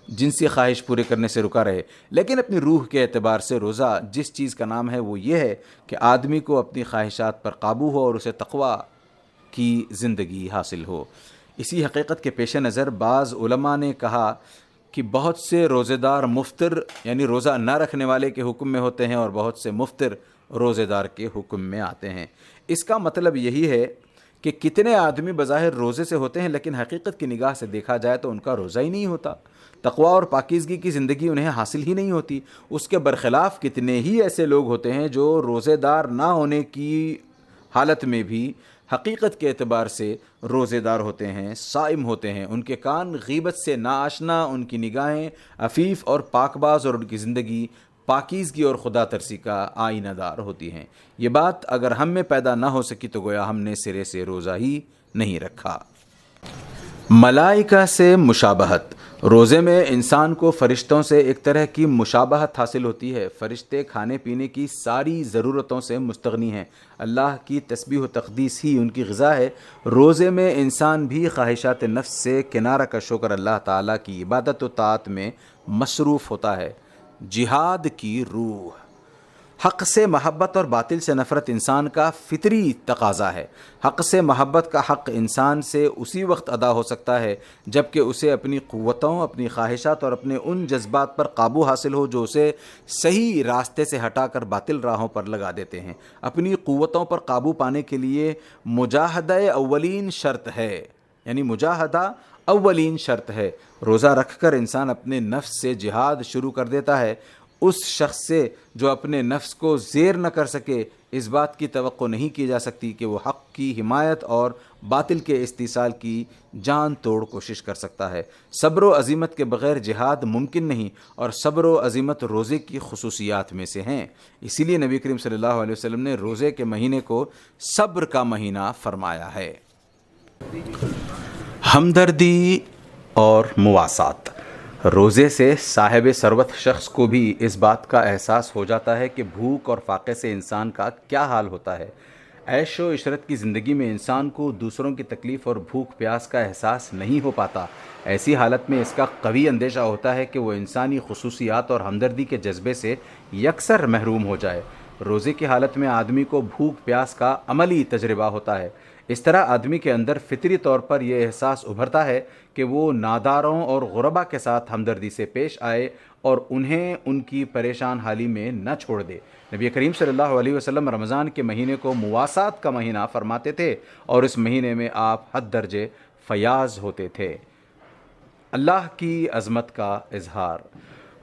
جنسی خواہش پورے کرنے سے رکا رہے، لیکن اپنی روح کے اعتبار سے روزہ جس چیز کا نام ہے وہ یہ ہے کہ آدمی کو اپنی خواہشات پر قابو ہو اور اسے تقویٰ کی زندگی حاصل ہو۔ اسی حقیقت کے پیش نظر بعض علماء نے کہا کہ بہت سے روزے دار مفطر یعنی روزہ نہ رکھنے والے کے حکم میں ہوتے ہیں اور بہت سے مفطر روزے دار کے حکم میں آتے ہیں۔ اس کا مطلب یہی ہے کہ کتنے آدمی بظاہر روزے سے ہوتے ہیں لیکن حقیقت کی نگاہ سے دیکھا جائے تو ان کا روزہ ہی نہیں ہوتا، تقویٰ اور پاکیزگی کی زندگی انہیں حاصل ہی نہیں ہوتی۔ اس کے برخلاف کتنے ہی ایسے لوگ ہوتے ہیں جو روزے دار نہ ہونے کی حالت میں بھی حقیقت کے اعتبار سے روزے دار ہوتے ہیں، صائم ہوتے ہیں۔ ان کے کان غیبت سے ناآشنا، ان کی نگاہیں عفیف اور پاک باز اور ان کی زندگی پاکیزگی اور خدا ترسی کا آئینہ دار ہوتی ہیں۔ یہ بات اگر ہم میں پیدا نہ ہو سکی تو گویا ہم نے سرے سے روزہ ہی نہیں رکھا۔ ملائکہ سے مشابہت۔ روزے میں انسان کو فرشتوں سے ایک طرح کی مشابہت حاصل ہوتی ہے۔ فرشتے کھانے پینے کی ساری ضرورتوں سے مستغنی ہیں، اللہ کی تسبیح و تقدیس ہی ان کی غذا ہے۔ روزے میں انسان بھی خواہشات نفس سے کنارہ کش ہو کر اللہ تعالیٰ کی عبادت و طاعت میں مصروف ہوتا ہے۔ جہاد کی روح۔ حق سے محبت اور باطل سے نفرت انسان کا فطری تقاضا ہے۔ حق سے محبت کا حق انسان سے اسی وقت ادا ہو سکتا ہے جب کہ اسے اپنی قوتوں، اپنی خواہشات اور اپنے ان جذبات پر قابو حاصل ہو جو اسے صحیح راستے سے ہٹا کر باطل راہوں پر لگا دیتے ہیں۔ اپنی قوتوں پر قابو پانے کے لیے مجاہدہ اولین شرط ہے، یعنی مجاہدہ اولین شرط ہے۔ روزہ رکھ کر انسان اپنے نفس سے جہاد شروع کر دیتا ہے۔ اس شخص سے جو اپنے نفس کو زیر نہ کر سکے، اس بات کی توقع نہیں کی جا سکتی کہ وہ حق کی حمایت اور باطل کے استیصال کی جان توڑ کوشش کر سکتا ہے۔ صبر و عزیمت کے بغیر جہاد ممکن نہیں، اور صبر و عزیمت روزے کی خصوصیات میں سے ہیں۔ اسی لیے نبی کریم صلی اللہ علیہ وسلم نے روزے کے مہینے کو صبر کا مہینہ فرمایا ہے۔ ہمدردی اور مواسات۔ روزے سے صاحب ثروت شخص کو بھی اس بات کا احساس ہو جاتا ہے کہ بھوک اور فاقے سے انسان کا کیا حال ہوتا ہے۔ عیش و عشرت کی زندگی میں انسان کو دوسروں کی تکلیف اور بھوک پیاس کا احساس نہیں ہو پاتا۔ ایسی حالت میں اس کا قوی اندیشہ ہوتا ہے کہ وہ انسانی خصوصیات اور ہمدردی کے جذبے سے یکسر محروم ہو جائے۔ روزے کی حالت میں آدمی کو بھوک پیاس کا عملی تجربہ ہوتا ہے۔ اس طرح آدمی کے اندر فطری طور پر یہ احساس ابھرتا ہے کہ وہ ناداروں اور غربا کے ساتھ ہمدردی سے پیش آئے اور انہیں ان کی پریشان حالی میں نہ چھوڑ دے۔ نبی کریم صلی اللہ علیہ وسلم رمضان کے مہینے کو مواسات کا مہینہ فرماتے تھے اور اس مہینے میں آپ حد درجے فیاض ہوتے تھے۔ اللہ کی عظمت کا اظہار۔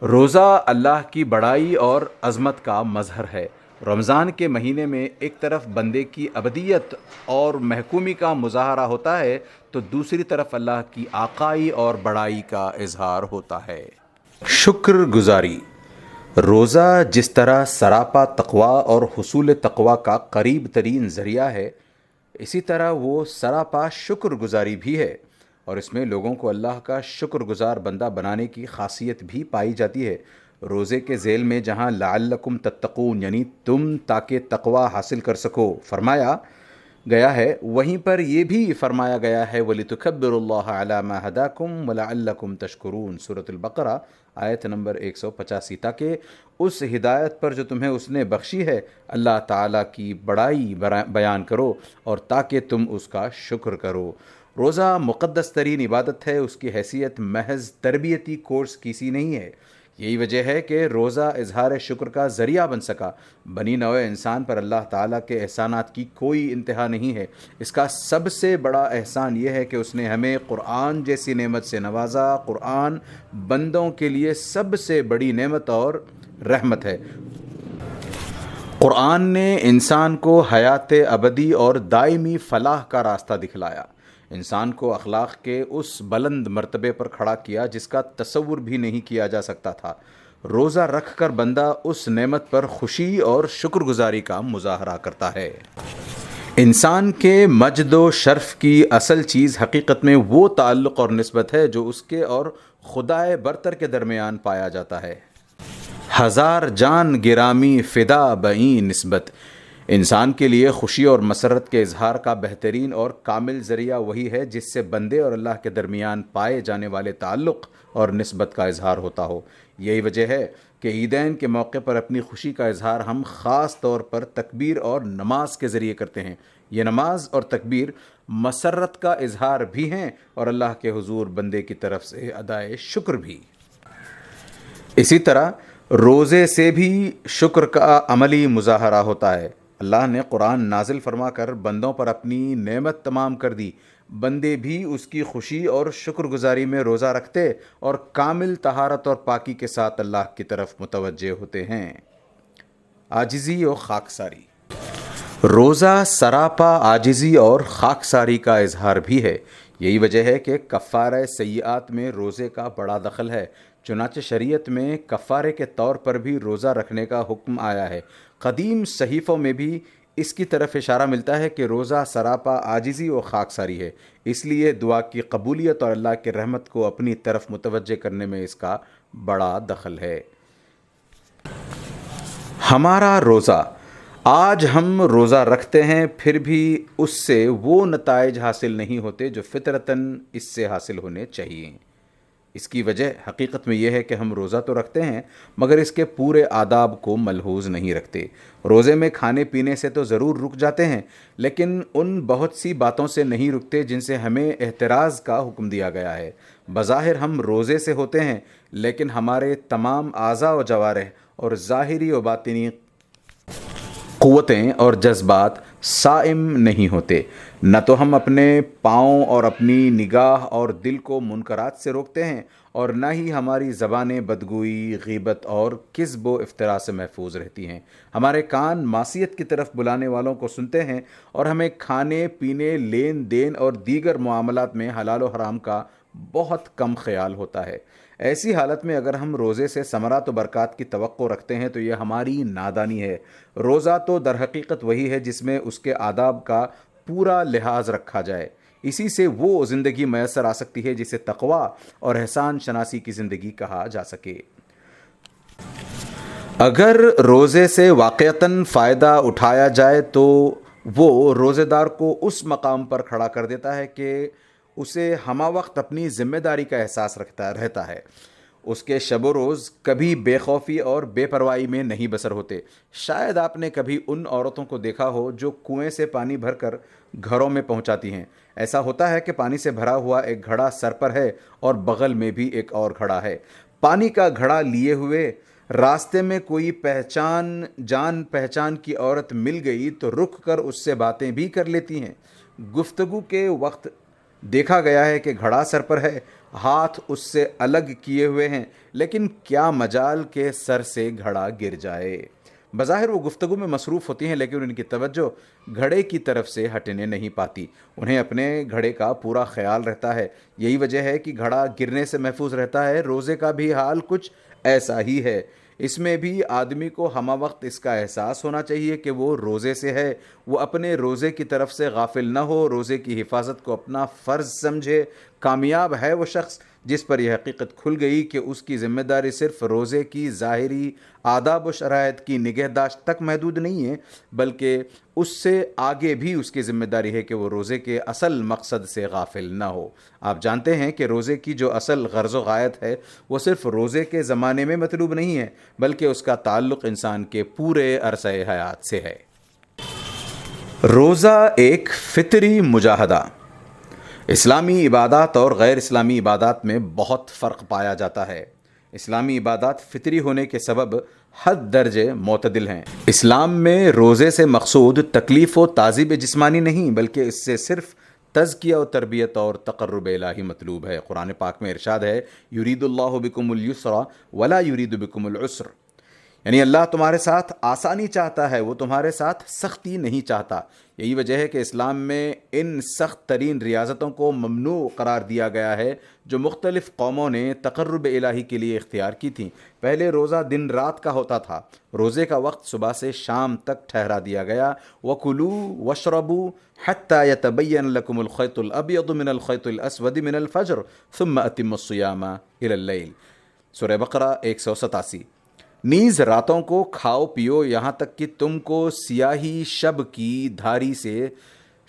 روزہ اللہ کی بڑائی اور عظمت کا مظہر ہے۔ رمضان کے مہینے میں ایک طرف بندے کی ابدیت اور محکومی کا مظاہرہ ہوتا ہے تو دوسری طرف اللہ کی آقائی اور بڑائی کا اظہار ہوتا ہے۔ شکر گزاری۔ روزہ جس طرح سراپا تقویٰ اور حصول تقویٰ کا قریب ترین ذریعہ ہے، اسی طرح وہ سراپا شکر گزاری بھی ہے، اور اس میں لوگوں کو اللہ کا شکر گزار بندہ بنانے کی خاصیت بھی پائی جاتی ہے۔ روزے کے ذیل میں جہاں لعلکم تتقون یعنی تم تاکہ تقوی حاصل کر سکو فرمایا گیا ہے، وہیں پر یہ بھی فرمایا گیا ہے وَلِتُكَبِّرُوا اللَّهَ عَلَى مَا هَدَاكُمْ وَلَعَلَّكُمْ تَشْكُرُونَ سورۃ البقرہ آیت نمبر 185، تاکہ اس ہدایت پر جو تمہیں اس نے بخشی ہے اللہ تعالیٰ کی بڑائی بیان کرو اور تاکہ تم اس کا شکر کرو۔ روزہ مقدس ترین عبادت ہے، اس کی حیثیت محض تربیتی کورس کی سی نہیں ہے۔ یہی وجہ ہے کہ روزہ اظہار شکر کا ذریعہ بن سکا۔ بنی نوع انسان پر اللہ تعالیٰ کے احسانات کی کوئی انتہا نہیں ہے۔ اس کا سب سے بڑا احسان یہ ہے کہ اس نے ہمیں قرآن جیسی نعمت سے نوازا۔ قرآن بندوں کے لیے سب سے بڑی نعمت اور رحمت ہے۔ قرآن نے انسان کو حیات ابدی اور دائمی فلاح کا راستہ دکھلایا، انسان کو اخلاق کے اس بلند مرتبے پر کھڑا کیا جس کا تصور بھی نہیں کیا جا سکتا تھا۔ روزہ رکھ کر بندہ اس نعمت پر خوشی اور شکر گزاری کا مظاہرہ کرتا ہے۔ انسان کے مجد و شرف کی اصل چیز حقیقت میں وہ تعلق اور نسبت ہے جو اس کے اور خدائے برتر کے درمیان پایا جاتا ہے۔ ہزار جان گرامی فدا بئیں نسبت۔ انسان کے لیے خوشی اور مسرت کے اظہار کا بہترین اور کامل ذریعہ وہی ہے جس سے بندے اور اللہ کے درمیان پائے جانے والے تعلق اور نسبت کا اظہار ہوتا ہو۔ یہی وجہ ہے کہ عیدین کے موقع پر اپنی خوشی کا اظہار ہم خاص طور پر تکبیر اور نماز کے ذریعے کرتے ہیں۔ یہ نماز اور تکبیر مسرت کا اظہار بھی ہیں اور اللہ کے حضور بندے کی طرف سے ادائے شکر بھی۔ اسی طرح روزے سے بھی شکر کا عملی مظاہرہ ہوتا ہے۔ اللہ نے قرآن نازل فرما کر بندوں پر اپنی نعمت تمام کر دی۔ بندے بھی اس کی خوشی اور شکر گزاری میں روزہ رکھتے اور کامل طہارت اور پاکی کے ساتھ اللہ کی طرف متوجہ ہوتے ہیں۔ عاجزی اور خاکساری۔ روزہ سراپا عاجزی اور خاکساری کا اظہار بھی ہے۔ یہی وجہ ہے کہ کفارہ سیئات میں روزے کا بڑا دخل ہے۔ چنانچہ شریعت میں کفارے کے طور پر بھی روزہ رکھنے کا حکم آیا ہے۔ قدیم صحیفوں میں بھی اس کی طرف اشارہ ملتا ہے کہ روزہ سراپا عاجزی و خاکساری ہے، اس لیے دعا کی قبولیت اور اللہ کی رحمت کو اپنی طرف متوجہ کرنے میں اس کا بڑا دخل ہے۔ ہمارا روزہ۔ آج ہم روزہ رکھتے ہیں پھر بھی اس سے وہ نتائج حاصل نہیں ہوتے جو فطرتاً اس سے حاصل ہونے چاہیے۔ اس کی وجہ حقیقت میں یہ ہے کہ ہم روزہ تو رکھتے ہیں مگر اس کے پورے آداب کو ملحوظ نہیں رکھتے۔ روزے میں کھانے پینے سے تو ضرور رک جاتے ہیں لیکن ان بہت سی باتوں سے نہیں رکتے جن سے ہمیں احتراز کا حکم دیا گیا ہے۔ بظاہر ہم روزے سے ہوتے ہیں لیکن ہمارے تمام اعضاء و جوارح اور ظاہری و باطنی قوتیں اور جذبات صائم نہیں ہوتے۔ نہ تو ہم اپنے پاؤں اور اپنی نگاہ اور دل کو منکرات سے روکتے ہیں اور نہ ہی ہماری زبانیں بدگوئی، غیبت اور کذب و افطرا سے محفوظ رہتی ہیں۔ ہمارے کان معصیت کی طرف بلانے والوں کو سنتے ہیں اور ہمیں کھانے پینے، لین دین اور دیگر معاملات میں حلال و حرام کا بہت کم خیال ہوتا ہے۔ ایسی حالت میں اگر ہم روزے سے ثمرات و برکات کی توقع رکھتے ہیں تو یہ ہماری نادانی ہے۔ روزہ تو در حقیقت وہی ہے جس میں اس کے آداب کا پورا لحاظ رکھا جائے، اسی سے وہ زندگی میسر آ سکتی ہے جسے تقوی اور احسان شناسی کی زندگی کہا جا سکے۔ اگر روزے سے واقعتاً فائدہ اٹھایا جائے تو وہ روزے دار کو اس مقام پر کھڑا کر دیتا ہے کہ اسے ہمہ وقت اپنی ذمہ داری کا احساس رہتا ہے۔ اس کے شب و روز کبھی بے خوفی اور بے پرواہی میں نہیں بسر ہوتے۔ شاید آپ نے کبھی ان عورتوں کو دیکھا ہو جو کنویں سے پانی بھر کر گھروں میں پہنچاتی ہیں۔ ایسا ہوتا ہے کہ پانی سے بھرا ہوا ایک گھڑا سر پر ہے اور بغل میں بھی ایک اور گھڑا ہے۔ پانی کا گھڑا لیے ہوئے راستے میں کوئی جان پہچان کی عورت مل گئی تو رک کر اس سے باتیں بھی کر لیتی ہیں۔ گفتگو کے وقت دیکھا گیا ہے کہ گھڑا سر پر ہے، ہاتھ اس سے الگ کیے ہوئے ہیں، لیکن کیا مجال کہ سر سے گھڑا گر جائے۔ بظاہر وہ گفتگو میں مصروف ہوتی ہیں لیکن ان کی توجہ گھڑے کی طرف سے ہٹنے نہیں پاتی. انہیں اپنے گھڑے کا پورا خیال رہتا ہے. یہی وجہ ہے کہ گھڑا گرنے سے محفوظ رہتا ہے. روزے کا بھی حال کچھ ایسا ہی ہے. اس میں بھی آدمی کو ہمہ وقت اس کا احساس ہونا چاہیے کہ وہ روزے سے ہے. وہ اپنے روزے کی طرف سے غافل نہ ہو, روزے کی حفاظت کو اپنا فرض سمجھے. کامیاب ہے وہ شخص جس پر یہ حقیقت کھل گئی کہ اس کی ذمہ داری صرف روزے کی ظاہری آداب و شرائط کی نگہداشت تک محدود نہیں ہے, بلکہ اس سے آگے بھی اس کی ذمہ داری ہے کہ وہ روزے کے اصل مقصد سے غافل نہ ہو. آپ جانتے ہیں کہ روزے کی جو اصل غرض و غایت ہے وہ صرف روزے کے زمانے میں مطلوب نہیں ہے, بلکہ اس کا تعلق انسان کے پورے عرصۂ حیات سے ہے. روزہ ایک فطری مجاہدہ. اسلامی عبادات اور غیر اسلامی عبادات میں بہت فرق پایا جاتا ہے. اسلامی عبادات فطری ہونے کے سبب حد درجے معتدل ہیں. اسلام میں روزے سے مقصود تکلیف و تعذیب جسمانی نہیں, بلکہ اس سے صرف تزکیہ و تربیت اور تقرب الہی مطلوب ہے. قرآن پاک میں ارشاد ہے, یرید اللہ بکم الیسر ولا یرید بکم العسر, یعنی اللہ تمہارے ساتھ آسانی چاہتا ہے, وہ تمہارے ساتھ سختی نہیں چاہتا. یہی وجہ ہے کہ اسلام میں ان سخت ترین ریاضتوں کو ممنوع قرار دیا گیا ہے جو مختلف قوموں نے تقرب الہی کے لیے اختیار کی تھیں. پہلے روزہ دن رات کا ہوتا تھا. روزے کا وقت صبح سے شام تک ٹھہرا دیا گیا. وَكُلُوا وَاشْرَبُوا حَتَّى يَتَبَيَّنَ لَكُمُ الْخَيْطُ الْأَبْيَضُ مِنَ الْخَيْطِ الْأَسْوَدِ مِنَ الْفَجْرِ ثُمَّ أَتِمُّوا الصِّيَامَ إِلَى اللَّيْلِ. سورہ بقرہ 187. نیز راتوں کو کھاؤ پیو یہاں تک کہ تم کو سیاہی شب کی دھاری سے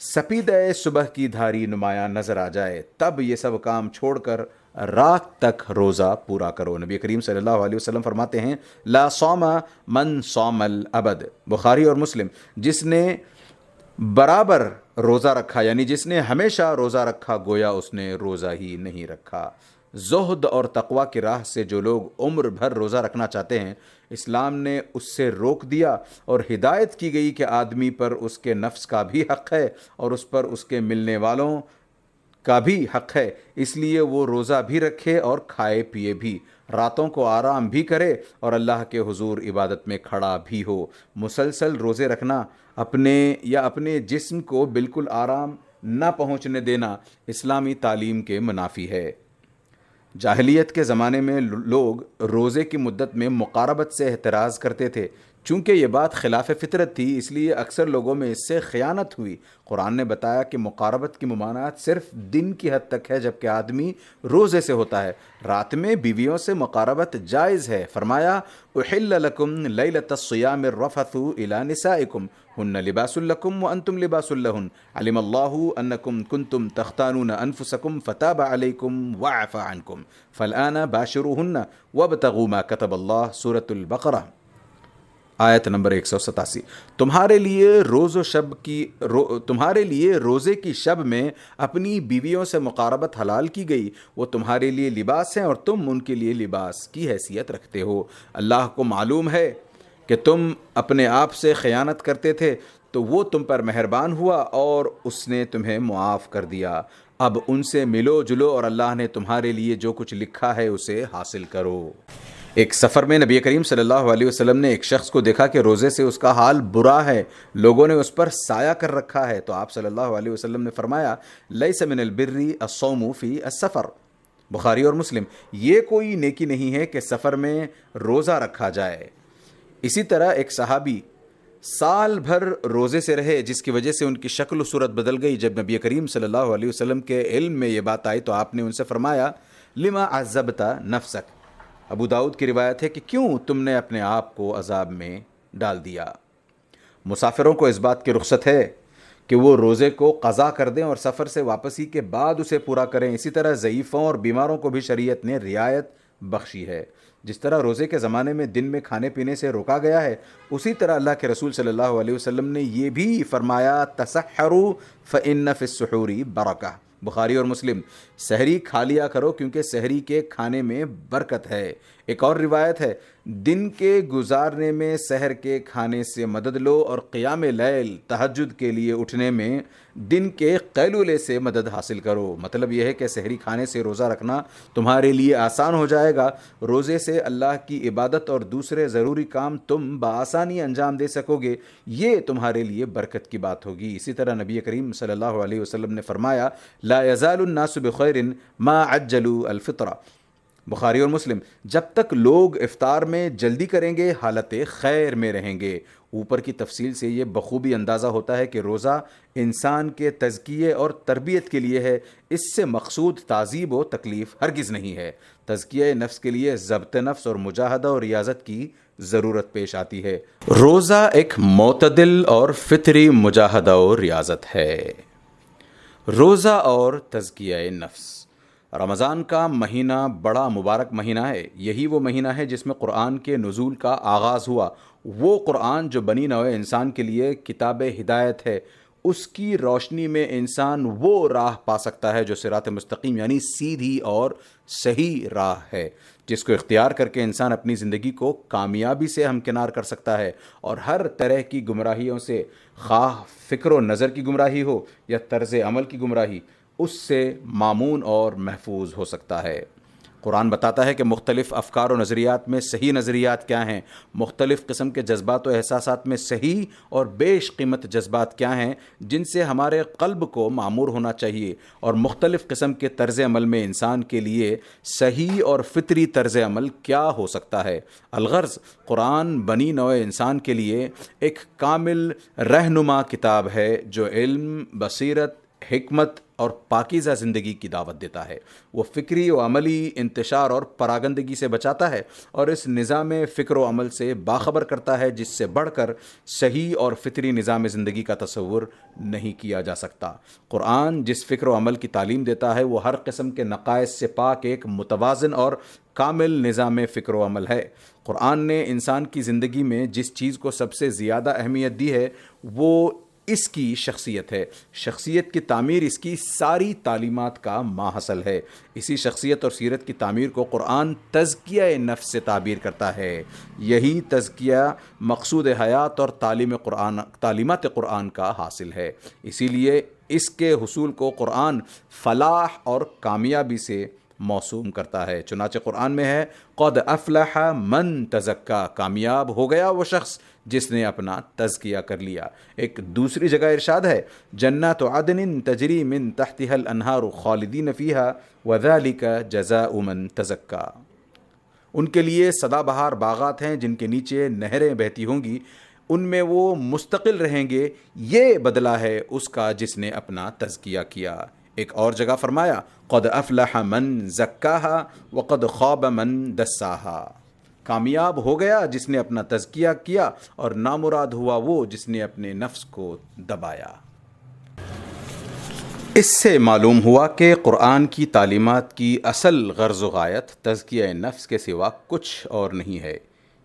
سپیدہ صبح کی دھاری نمایاں نظر آ جائے, تب یہ سب کام چھوڑ کر رات تک روزہ پورا کرو. نبی کریم صلی اللہ علیہ وسلم فرماتے ہیں, لا صوم من صوم الابد. بخاری اور مسلم. جس نے برابر روزہ رکھا یعنی جس نے ہمیشہ روزہ رکھا گویا اس نے روزہ ہی نہیں رکھا. زہد اور تقوی کی راہ سے جو لوگ عمر بھر روزہ رکھنا چاہتے ہیں, اسلام نے اس سے روک دیا اور ہدایت کی گئی کہ آدمی پر اس کے نفس کا بھی حق ہے اور اس پر اس کے ملنے والوں کا بھی حق ہے. اس لیے وہ روزہ بھی رکھے اور کھائے پیے بھی, راتوں کو آرام بھی کرے اور اللہ کے حضور عبادت میں کھڑا بھی ہو. مسلسل روزے رکھنا اپنے جسم کو بالکل آرام نہ پہنچنے دینا اسلامی تعلیم کے منافی ہے. جاہلیت کے زمانے میں لوگ روزے کی مدت میں مقاربت سے احتراز کرتے تھے. چونکہ یہ بات خلاف فطرت تھی اس لیے اکثر لوگوں میں اس سے خیانت ہوئی. قرآن نے بتایا کہ مقاربت کی ممانعت صرف دن کی حد تک ہے جبکہ آدمی روزے سے ہوتا ہے. رات میں بیویوں سے مقاربت جائز ہے. فرمایا, احل لکم لیلۃ الصیام الرفث الی نسائکم ہن لباس لکم وانتم لباس لہن علم اللہ انکم کنتم تختانون انفسکم فتاب علیکم وعفى عنکم فالآن باشروہن وابتغوا ما کتب اللہ. سورۃ البقرہ آیت نمبر 187. تمہارے لیے روزے کی شب میں اپنی بیویوں سے مقاربت حلال کی گئی. وہ تمہارے لیے لباس ہیں اور تم ان کے لیے لباس کی حیثیت رکھتے ہو. اللہ کو معلوم ہے کہ تم اپنے آپ سے خیانت کرتے تھے تو وہ تم پر مہربان ہوا اور اس نے تمہیں معاف کر دیا. اب ان سے ملو جلو اور اللہ نے تمہارے لیے جو کچھ لکھا ہے اسے حاصل کرو. ایک سفر میں نبی کریم صلی اللہ علیہ وسلم نے ایک شخص کو دیکھا کہ روزے سے اس کا حال برا ہے, لوگوں نے اس پر سایہ کر رکھا ہے. تو آپ صلی اللہ علیہ وسلم نے فرمایا, لیس من البر الصوم فی السفر. بخاری اور مسلم. یہ کوئی نیکی نہیں ہے کہ سفر میں روزہ رکھا جائے. اسی طرح ایک صحابی سال بھر روزے سے رہے جس کی وجہ سے ان کی شکل و صورت بدل گئی. جب نبی کریم صلی اللہ علیہ وسلم کے علم میں یہ بات آئی تو آپ نے ان سے فرمایا, لما عذبت نفسک. ابو داؤد کی روایت ہے کہ کیوں تم نے اپنے آپ کو عذاب میں ڈال دیا. مسافروں کو اس بات کی رخصت ہے کہ وہ روزے کو قضا کر دیں اور سفر سے واپسی کے بعد اسے پورا کریں. اسی طرح ضعیفوں اور بیماروں کو بھی شریعت نے رعایت بخشی ہے. جس طرح روزے کے زمانے میں دن میں کھانے پینے سے روکا گیا ہے, اسی طرح اللہ کے رسول صلی اللہ علیہ وسلم نے یہ بھی فرمایا, تسحروا فإن فی السحور برکہ. بخاری اور مسلم. سحری کھا لیا کرو کیونکہ سحری کے کھانے میں برکت ہے. ایک اور روایت ہے، دن کے گزارنے میں سحر کے کھانے سے مدد لو اور قیام لیل تہجد کے لیے اٹھنے میں دن کے قیلولے سے مدد حاصل کرو۔ مطلب یہ ہے کہ سحری کھانے سے روزہ رکھنا تمہارے لیے آسان ہو جائے گا، روزے سے اللہ کی عبادت اور دوسرے ضروری کام تم بآسانی انجام دے سکو گے، یہ تمہارے لیے برکت کی بات ہوگی۔ اسی طرح نبی کریم صلی اللہ علیہ وسلم نے فرمایا، لا یزال الناس بخیر ما عجلوا الفطرہ، بخاری اور مسلم، جب تک لوگ افطار میں جلدی کریں گے حالت خیر میں رہیں گے۔ اوپر کی تفصیل سے یہ بخوبی اندازہ ہوتا ہے کہ روزہ انسان کے تزکیے اور تربیت کے لیے ہے، اس سے مقصود تعذیب و تکلیف ہرگز نہیں ہے۔ تزکیہ نفس کے لیے ضبط نفس اور مجاہدہ اور ریاضت کی ضرورت پیش آتی ہے۔ روزہ ایک معتدل اور فطری مجاہدہ و ریاضت ہے۔ روزہ اور تزکیہ نفس۔ رمضان کا مہینہ بڑا مبارک مہینہ ہے، یہی وہ مہینہ ہے جس میں قرآن کے نزول کا آغاز ہوا۔ وہ قرآن جو بنی نوع انسان کے لیے کتاب ہدایت ہے، اس کی روشنی میں انسان وہ راہ پا سکتا ہے جو صراط مستقیم یعنی سیدھی اور صحیح راہ ہے، جس کو اختیار کر کے انسان اپنی زندگی کو کامیابی سے ہمکنار کر سکتا ہے اور ہر طرح کی گمراہیوں سے، خواہ فکر و نظر کی گمراہی ہو یا طرز عمل کی گمراہی، اس سے مامون اور محفوظ ہو سکتا ہے۔ قرآن بتاتا ہے کہ مختلف افکار و نظریات میں صحیح نظریات کیا ہیں، مختلف قسم کے جذبات و احساسات میں صحیح اور بیش قیمت جذبات کیا ہیں جن سے ہمارے قلب کو معمور ہونا چاہیے، اور مختلف قسم کے طرز عمل میں انسان کے لیے صحیح اور فطری طرز عمل کیا ہو سکتا ہے۔ الغرض قرآن بنی نوع انسان کے لیے ایک کامل رہنما کتاب ہے جو علم، بصیرت، حکمت اور پاکیزہ زندگی کی دعوت دیتا ہے۔ وہ فکری و عملی انتشار اور پراگندگی سے بچاتا ہے اور اس نظام فکر و عمل سے باخبر کرتا ہے جس سے بڑھ کر صحیح اور فطری نظام زندگی کا تصور نہیں کیا جا سکتا۔ قرآن جس فکر و عمل کی تعلیم دیتا ہے وہ ہر قسم کے نقائص سے پاک ایک متوازن اور کامل نظام فکر و عمل ہے۔ قرآن نے انسان کی زندگی میں جس چیز کو سب سے زیادہ اہمیت دی ہے وہ اس کی شخصیت ہے۔ شخصیت کی تعمیر اس کی ساری تعلیمات کا ماحصل ہے۔ اسی شخصیت اور سیرت کی تعمیر کو قرآن تزکیہ نفس سے تعبیر کرتا ہے۔ یہی تزکیہ مقصود حیات اور تعلیمات قرآن کا حاصل ہے۔ اسی لیے اس کے حصول کو قرآن فلاح اور کامیابی سے موسوم کرتا ہے۔ چنانچہ قرآن میں ہے، قد افلح من تزکا، کامیاب ہو گیا وہ شخص جس نے اپنا تزکیہ کر لیا۔ ایک دوسری جگہ ارشاد ہے، جنات عدن تجری من تحتها الانہار خالدین فیہا وذالک جزاء من تزکا، ان کے لیے سدا بہار باغات ہیں جن کے نیچے نہریں بہتی ہوں گی، ان میں وہ مستقل رہیں گے، یہ بدلہ ہے اس کا جس نے اپنا تزکیہ کیا۔ ایک اور جگہ فرمایا، قد افلح من زکاہا وقد خاب من دساہا، کامیاب ہو گیا جس نے اپنا تزکیہ کیا اور نامراد ہوا وہ جس نے اپنے نفس کو دبایا۔ اس سے معلوم ہوا کہ قرآن کی تعلیمات کی اصل غرض و غایت تزکیہ نفس کے سوا کچھ اور نہیں ہے۔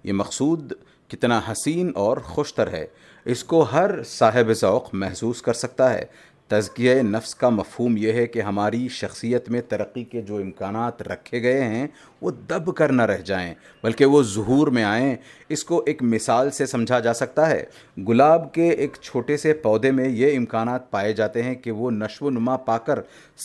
یہ مقصود کتنا حسین اور خوشتر ہے، اس کو ہر صاحب ذوق محسوس کر سکتا ہے۔ تزکیہ نفس کا مفہوم یہ ہے کہ ہماری شخصیت میں ترقی کے جو امکانات رکھے گئے ہیں وہ دب کر نہ رہ جائیں بلکہ وہ ظہور میں آئیں۔ اس کو ایک مثال سے سمجھا جا سکتا ہے۔ گلاب کے ایک چھوٹے سے پودے میں یہ امکانات پائے جاتے ہیں کہ وہ نشو و نما پا کر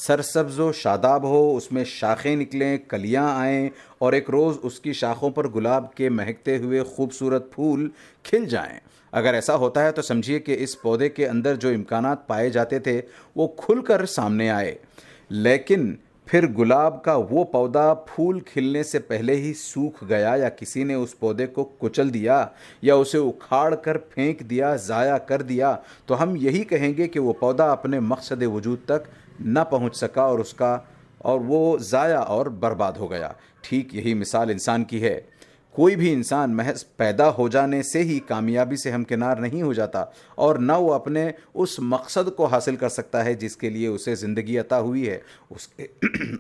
سرسبز و شاداب ہو، اس میں شاخیں نکلیں، کلیاں آئیں اور ایک روز اس کی شاخوں پر گلاب کے مہکتے ہوئے خوبصورت پھول کھل جائیں۔ اگر ایسا ہوتا ہے تو سمجھیے کہ اس پودے کے اندر جو امکانات پائے جاتے تھے وہ کھل کر سامنے آئے، لیکن پھر گلاب کا وہ پودا پھول کھلنے سے پہلے ہی سوکھ گیا، یا کسی نے اس پودے کو کچل دیا یا اسے اکھاڑ کر پھینک دیا، ضائع کر دیا، تو ہم یہی کہیں گے کہ وہ پودا اپنے مقصد وجود تک نہ پہنچ سکا اور وہ ضائع اور برباد ہو گیا۔ ٹھیک یہی مثال انسان کی ہے۔ کوئی بھی انسان محض پیدا ہو جانے سے ہی کامیابی سے ہمکنار نہیں ہو جاتا، اور نہ وہ اپنے اس مقصد کو حاصل کر سکتا ہے جس کے لیے اسے زندگی عطا ہوئی ہے۔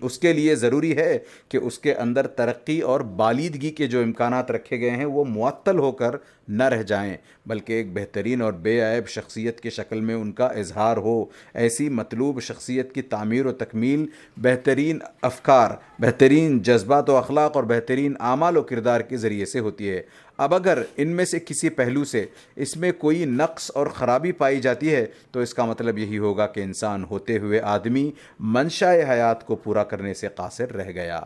اس کے لیے ضروری ہے کہ اس کے اندر ترقی اور بالیدگی کے جو امکانات رکھے گئے ہیں وہ معطل ہو کر نہ رہ جائیں، بلکہ ایک بہترین اور بے عیب شخصیت کی شکل میں ان کا اظہار ہو۔ ایسی مطلوب شخصیت کی تعمیر و تکمیل بہترین افکار، بہترین جذبات و اخلاق اور بہترین اعمال و کردار کے ذریعے سے ہوتی ہے۔ اب اگر ان میں سے کسی پہلو سے اس میں کوئی نقص اور خرابی پائی جاتی ہے تو اس کا مطلب یہی ہوگا کہ انسان ہوتے ہوئے آدمی منشاء حیات کو پورا کرنے سے قاصر رہ گیا۔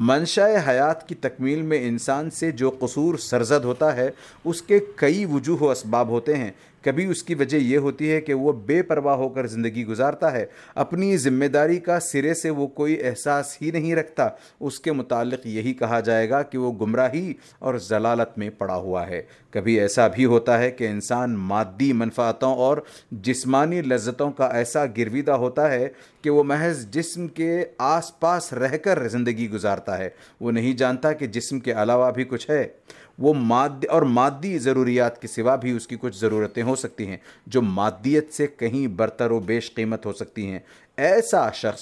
منشاء حیات کی تکمیل میں انسان سے جو قصور سرزد ہوتا ہے اس کے کئی وجوہ و اسباب ہوتے ہیں۔ کبھی اس کی وجہ یہ ہوتی ہے کہ وہ بے پرواہ ہو کر زندگی گزارتا ہے، اپنی ذمہ داری کا سرے سے وہ کوئی احساس ہی نہیں رکھتا۔ اس کے متعلق یہی کہا جائے گا کہ وہ گمراہی اور ضلالت میں پڑا ہوا ہے۔ کبھی ایسا بھی ہوتا ہے کہ انسان مادی منفعتوں اور جسمانی لذتوں کا ایسا گرویدہ ہوتا ہے کہ وہ محض جسم کے آس پاس رہ کر زندگی گزارتا ہے۔ وہ نہیں جانتا کہ جسم کے علاوہ بھی کچھ ہے، وہ مادی ضروریات کے سوا بھی اس کی کچھ ضرورتیں ہو سکتی ہیں جو مادیت سے کہیں برتر و بیش قیمت ہو سکتی ہیں۔ ایسا شخص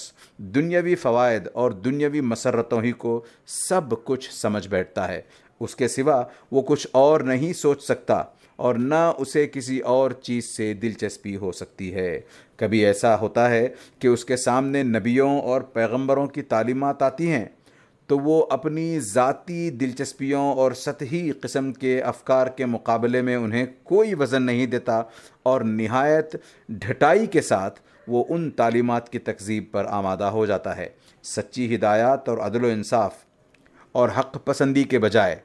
دنیاوی فوائد اور دنیاوی مسرتوں ہی کو سب کچھ سمجھ بیٹھتا ہے، اس کے سوا وہ کچھ اور نہیں سوچ سکتا، اور نہ اسے کسی اور چیز سے دلچسپی ہو سکتی ہے۔ کبھی ایسا ہوتا ہے کہ اس کے سامنے نبیوں اور پیغمبروں کی تعلیمات آتی ہیں تو وہ اپنی ذاتی دلچسپیوں اور سطحی قسم کے افکار کے مقابلے میں انہیں کوئی وزن نہیں دیتا، اور نہایت ڈھٹائی کے ساتھ وہ ان تعلیمات کی تکذیب پر آمادہ ہو جاتا ہے۔ سچی ہدایات اور عدل و انصاف اور حق پسندی کے بجائے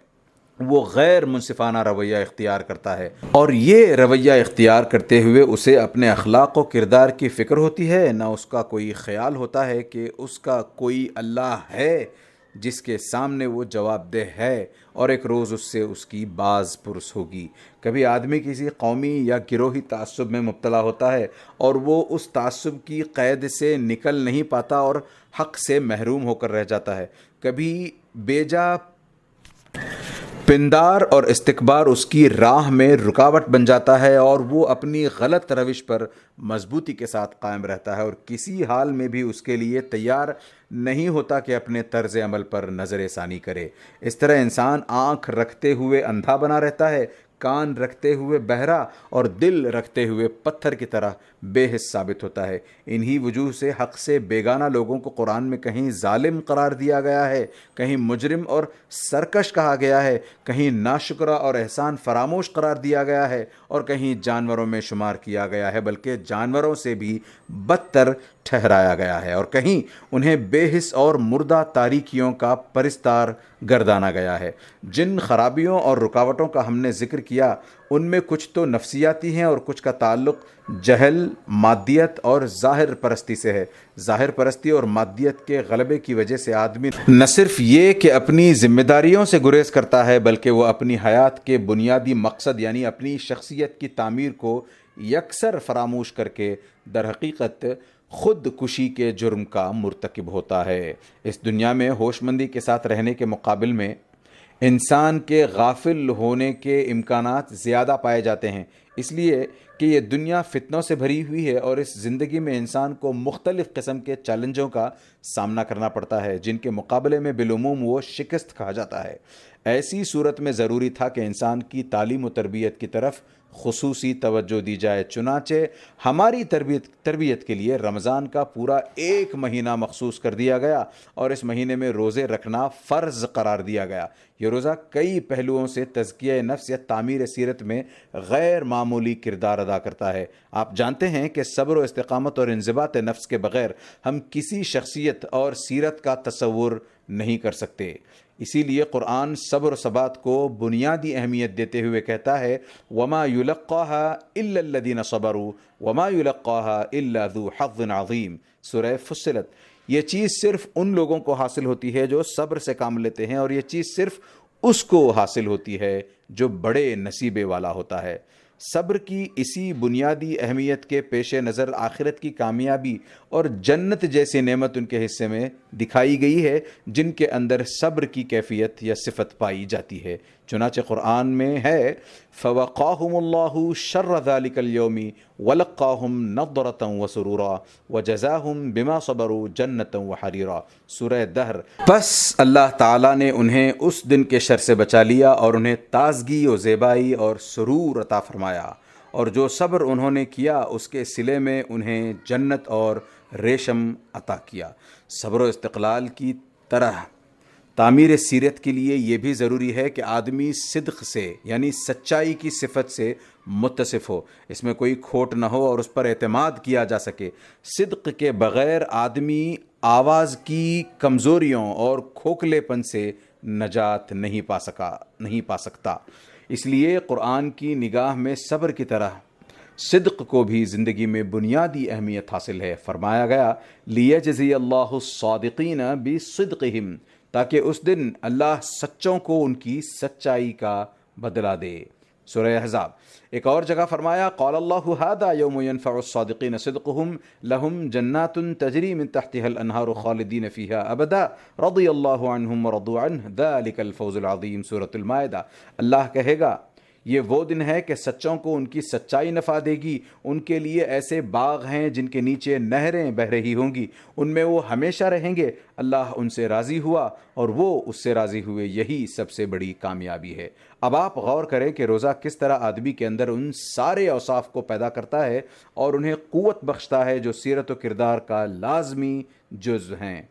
وہ غیر منصفانہ رویہ اختیار کرتا ہے، اور یہ رویہ اختیار کرتے ہوئے اسے اپنے اخلاق و کردار کی فکر ہوتی ہے، نہ اس کا کوئی خیال ہوتا ہے کہ اس کا کوئی اللہ ہے جس کے سامنے وہ جواب دہ ہے اور ایک روز اس سے اس کی باز پرس ہوگی۔ کبھی آدمی کسی قومی یا گروہی تعصب میں مبتلا ہوتا ہے اور وہ اس تعصب کی قید سے نکل نہیں پاتا اور حق سے محروم ہو کر رہ جاتا ہے۔ کبھی بیجا پندار اور استکبار اس کی راہ میں رکاوٹ بن جاتا ہے اور وہ اپنی غلط روش پر مضبوطی کے ساتھ قائم رہتا ہے، اور کسی حال میں بھی اس کے لیے تیار نہیں ہوتا کہ اپنے طرز عمل پر نظر ثانی کرے۔ اس طرح انسان آنکھ رکھتے ہوئے اندھا بنا رہتا ہے، کان رکھتے ہوئے بہرا اور دل رکھتے ہوئے پتھر کی طرح بے حس ثابت ہوتا ہے۔ انہی وجوہ سے حق سے بیگانہ لوگوں کو قرآن میں کہیں ظالم قرار دیا گیا ہے، کہیں مجرم اور سرکش کہا گیا ہے، کہیں ناشکرا اور احسان فراموش قرار دیا گیا ہے، اور کہیں جانوروں میں شمار کیا گیا ہے بلکہ جانوروں سے بھی بدتر ٹھہرایا گیا ہے، اور کہیں انہیں بے حس اور مردہ تاریکیوں کا پرستار گردانا گیا ہے۔ جن خرابیوں اور رکاوٹوں کا ہم نے ذکر کیا ان میں کچھ تو نفسیاتی ہیں اور کچھ کا تعلق جہل، مادیت اور ظاہر پرستی سے ہے۔ ظاہر پرستی اور مادیت کے غلبے کی وجہ سے آدمی نہ صرف یہ کہ اپنی ذمہ داریوں سے گریز کرتا ہے بلکہ وہ اپنی حیات کے بنیادی مقصد یعنی اپنی شخصیت کی تعمیر کو یکسر فراموش کر کے در حقیقت خود کشی کے جرم کا مرتکب ہوتا ہے۔ اس دنیا میں ہوش مندی کے ساتھ رہنے کے مقابل میں انسان کے غافل ہونے کے امکانات زیادہ پائے جاتے ہیں، اس لیے کہ یہ دنیا فتنوں سے بھری ہوئی ہے اور اس زندگی میں انسان کو مختلف قسم کے چیلنجوں کا سامنا کرنا پڑتا ہے جن کے مقابلے میں بالعموم وہ شکست کہا جاتا ہے۔ ایسی صورت میں ضروری تھا کہ انسان کی تعلیم و تربیت کی طرف خصوصی توجہ دی جائے، چنانچہ ہماری تربیت کے لیے رمضان کا پورا 1 مہینہ مخصوص کر دیا گیا اور اس مہینے میں روزے رکھنا فرض قرار دیا گیا۔ یہ روزہ کئی پہلوؤں سے تزکیہ نفس یا تعمیر سیرت میں غیر معمولی کردار ادا کرتا ہے۔ آپ جانتے ہیں کہ صبر و استقامت اور انضباط نفس کے بغیر ہم کسی شخصیت اور سیرت کا تصور نہیں کر سکتے۔ اسی لیے قرآن صبر و ثبات کو بنیادی اہمیت دیتے ہوئے کہتا ہے وَمَا يُلَقَّاهَا إِلَّا الَّذِينَ صَبَرُوا وَمَا يُلَقَّاهَا إِلَّا ذُو حَظٍّ عَظِيمٍ۔ سورہ فصلت۔ یہ چیز صرف ان لوگوں کو حاصل ہوتی ہے جو صبر سے کام لیتے ہیں، اور یہ چیز صرف اس کو حاصل ہوتی ہے جو بڑے نصیبے والا ہوتا ہے۔ صبر کی اسی بنیادی اہمیت کے پیش نظر آخرت کی کامیابی اور جنت جیسی نعمت ان کے حصے میں دکھائی گئی ہے جن کے اندر صبر کی کیفیت یا صفت پائی جاتی ہے۔ چنانچہ قرآن میں ہے فَوَقَاهُمُ اللَّهُ شَرَّ ذَلِكَ الْيَوْمِ وَلَقَّاهُمْ نَضْرَةً وَسُرُورًا وَجَزَاهُمْ بِمَا صَبَرُوا جَنَّةً وَحَرِيرًا۔ سورہ دہر۔ پس اللہ تعالیٰ نے انہیں اس دن کے شر سے بچا لیا اور انہیں تازگی و زیبائی اور سرور عطا فرمایا، اور جو صبر انہوں نے کیا اس کے صلے میں انہیں جنت اور ریشم عطا کیا۔ صبر و استقلال کی طرح تعمیر سیرت کے لیے یہ بھی ضروری ہے کہ آدمی صدق سے یعنی سچائی کی صفت سے متصف ہو، اس میں کوئی کھوٹ نہ ہو اور اس پر اعتماد کیا جا سکے۔ صدق کے بغیر آدمی آواز کی کمزوریوں اور کھوکھلے پن سے نجات نہیں پا سکتا۔ اس لیے قرآن کی نگاہ میں صبر کی طرح صدق کو بھی زندگی میں بنیادی اہمیت حاصل ہے۔ فرمایا گیا لیجزی اللہ الصادقین بصدقہم، تاکہ اس دن اللہ سچوں کو ان کی سچائی کا بدلہ دے۔ سورہ احزاب۔ ایک اور جگہ فرمایا قال اللہ ھذا یوم ینفع الصادقین صدقہم لہم جنات تجری من تحتها الانہار خالدین فیہا ابدا رضی اللہ عنہم ورضوا عنہ ذلک الفوز العظیم۔ سورۃ المائدہ۔ اللہ کہے گا یہ وہ دن ہے کہ سچوں کو ان کی سچائی نفع دے گی، ان کے لیے ایسے باغ ہیں جن کے نیچے نہریں بہہ رہی ہوں گی، ان میں وہ ہمیشہ رہیں گے۔ اللہ ان سے راضی ہوا اور وہ اس سے راضی ہوئے، یہی سب سے بڑی کامیابی ہے۔ اب آپ غور کریں کہ روزہ کس طرح آدمی کے اندر ان سارے اوصاف کو پیدا کرتا ہے اور انہیں قوت بخشتا ہے جو سیرت و کردار کا لازمی جز ہیں،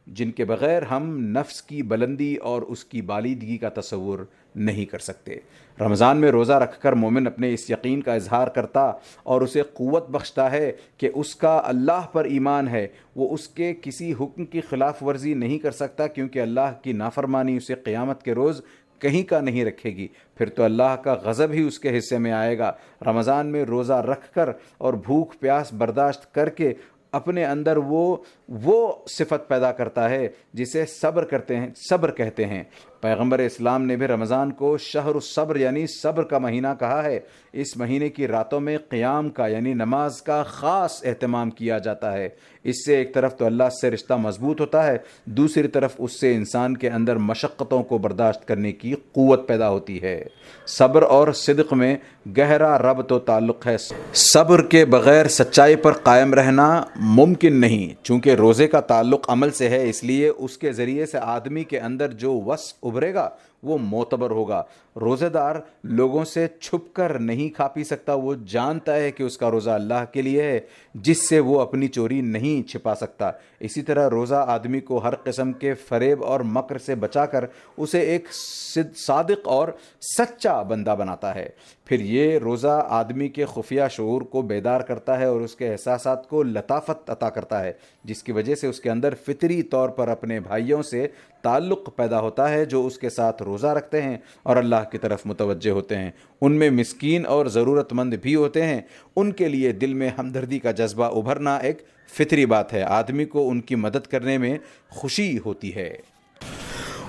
جن کے بغیر ہم نفس کی بلندی اور اس کی بالیدگی کا تصور نہیں کر سکتے۔ رمضان میں روزہ رکھ کر مومن اپنے اس یقین کا اظہار کرتا اور اسے قوت بخشتا ہے کہ اس کا اللہ پر ایمان ہے، وہ اس کے کسی حکم کی خلاف ورزی نہیں کر سکتا، کیونکہ اللہ کی نافرمانی اسے قیامت کے روز کہیں کا نہیں رکھے گی، پھر تو اللہ کا غضب ہی اس کے حصے میں آئے گا۔ رمضان میں روزہ رکھ کر اور بھوک پیاس برداشت کر کے اپنے اندر وہ صفت پیدا کرتا ہے جسے صبر کہتے ہیں۔ پیغمبر اسلام نے بھی رمضان کو شہر الصبر یعنی صبر کا مہینہ کہا ہے۔ اس مہینے کی راتوں میں قیام کا یعنی نماز کا خاص اہتمام کیا جاتا ہے۔ اس سے ایک طرف تو اللہ سے رشتہ مضبوط ہوتا ہے، دوسری طرف اس سے انسان کے اندر مشقتوں کو برداشت کرنے کی قوت پیدا ہوتی ہے۔ صبر اور صدق میں گہرا ربط و تعلق ہے۔ صبر کے بغیر سچائی پر قائم رہنا ممکن نہیں، چونکہ روزے کا تعلق عمل سے ہے، اس لیے اس کے ذریعے سے آدمی کے اندر جو وصف ابھرے گا وہ معتبر ہوگا۔ روزہ دار لوگوں سے چھپ کر نہیں کھا پی سکتا، وہ جانتا ہے کہ اس کا روزہ اللہ کے لیے ہے، جس سے وہ اپنی چوری نہیں چھپا سکتا۔ اسی طرح روزہ آدمی کو ہر قسم کے فریب اور مکر سے بچا کر اسے ایک صادق اور سچا بندہ بناتا ہے۔ پھر یہ روزہ آدمی کے خفیہ شعور کو بیدار کرتا ہے اور اس کے احساسات کو لطافت عطا کرتا ہے، جس کی وجہ سے اس کے اندر فطری طور پر اپنے بھائیوں سے تعلق پیدا ہوتا ہے جو اس کے ساتھ روزہ رکھتے ہیں اور اللہ کی طرف متوجہ ہوتے ہیں۔ ان میں مسکین اور ضرورت مند بھی ہوتے ہیں، ان کے لیے دل میں ہمدردی کا جذبہ ابھرنا ایک فطری بات ہے، آدمی کو ان کی مدد کرنے میں خوشی ہوتی ہے۔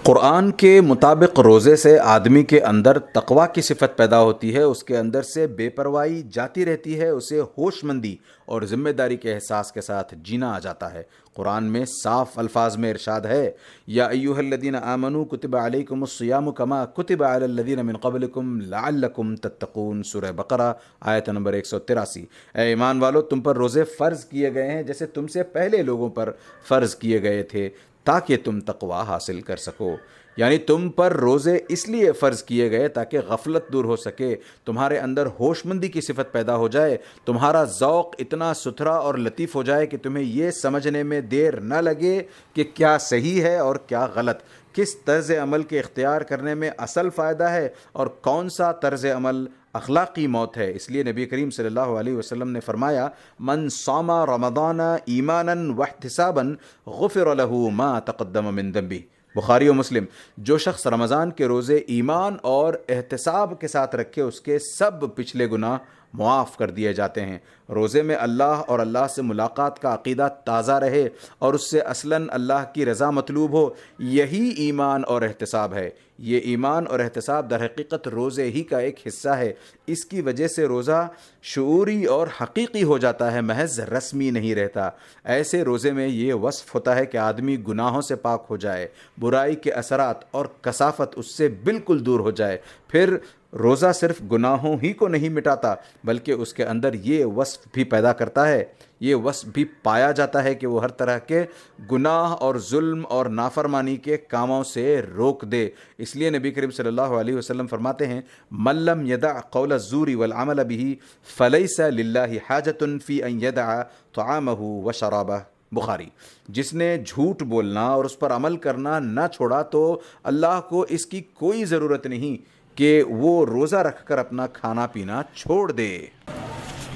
قرآن کے مطابق روزے سے آدمی کے اندر تقویٰ کی صفت پیدا ہوتی ہے، اس کے اندر سے بے پرواہی جاتی رہتی ہے، اسے ہوش مندی اور ذمہ داری کے احساس کے ساتھ جینا آ جاتا ہے۔ قرآن میں صاف الفاظ میں ارشاد ہے یا ایھا الذین آمنوا کتب علیکم الصیام کما کتب علی الذین من قبلکم لعلکم تتقون۔ سورہ بقرہ آیت نمبر 183۔ اے ایمان والو، تم پر روزے فرض کیے گئے ہیں جیسے تم سے پہلے لوگوں پر فرض کیے گئے تھے تاکہ تم تقویٰ حاصل کر سکو۔ یعنی تم پر روزے اس لیے فرض کیے گئے تاکہ غفلت دور ہو سکے، تمہارے اندر ہوش مندی کی صفت پیدا ہو جائے، تمہارا ذوق اتنا ستھرا اور لطیف ہو جائے کہ تمہیں یہ سمجھنے میں دیر نہ لگے کہ کیا صحیح ہے اور کیا غلط، کس طرز عمل کے اختیار کرنے میں اصل فائدہ ہے اور کون سا طرز عمل اخلاقی موت ہے۔ اس لیے نبی کریم صلی اللہ علیہ وسلم نے فرمایا من صام رمضان ایمانا واحتسابا غفر له ما تقدم من ذنبه۔ بخاری و مسلم۔ جو شخص رمضان کے روزے ایمان اور احتساب کے ساتھ رکھے اس کے سب پچھلے گناہ معاف کر دیے جاتے ہیں۔ روزے میں اللہ اور اللہ سے ملاقات کا عقیدہ تازہ رہے اور اس سے اصلاً اللہ کی رضا مطلوب ہو، یہی ایمان اور احتساب ہے۔ یہ ایمان اور احتساب در حقیقت روزے ہی کا ایک حصہ ہے۔ اس کی وجہ سے روزہ شعوری اور حقیقی ہو جاتا ہے، محض رسمی نہیں رہتا۔ ایسے روزے میں یہ وصف ہوتا ہے کہ آدمی گناہوں سے پاک ہو جائے، برائی کے اثرات اور کثافت اس سے بالکل دور ہو جائے۔ پھر روزہ صرف گناہوں ہی کو نہیں مٹاتا بلکہ اس کے اندر یہ وصف بھی پیدا کرتا ہے، یہ وصف بھی پایا جاتا ہے کہ وہ ہر طرح کے گناہ اور ظلم اور نافرمانی کے کاموں سے روک دے۔ اس لیے نبی کریم صلی اللہ علیہ وسلم فرماتے ہیں من لم يدع قول الزور والعمل به فليس لله حاجة في ان يدع طعامه وشرابه، بخاری۔ جس نے جھوٹ بولنا اور اس پر عمل کرنا نہ چھوڑا تو اللہ کو اس کی کوئی ضرورت نہیں کہ وہ روزہ رکھ کر اپنا کھانا پینا چھوڑ دے۔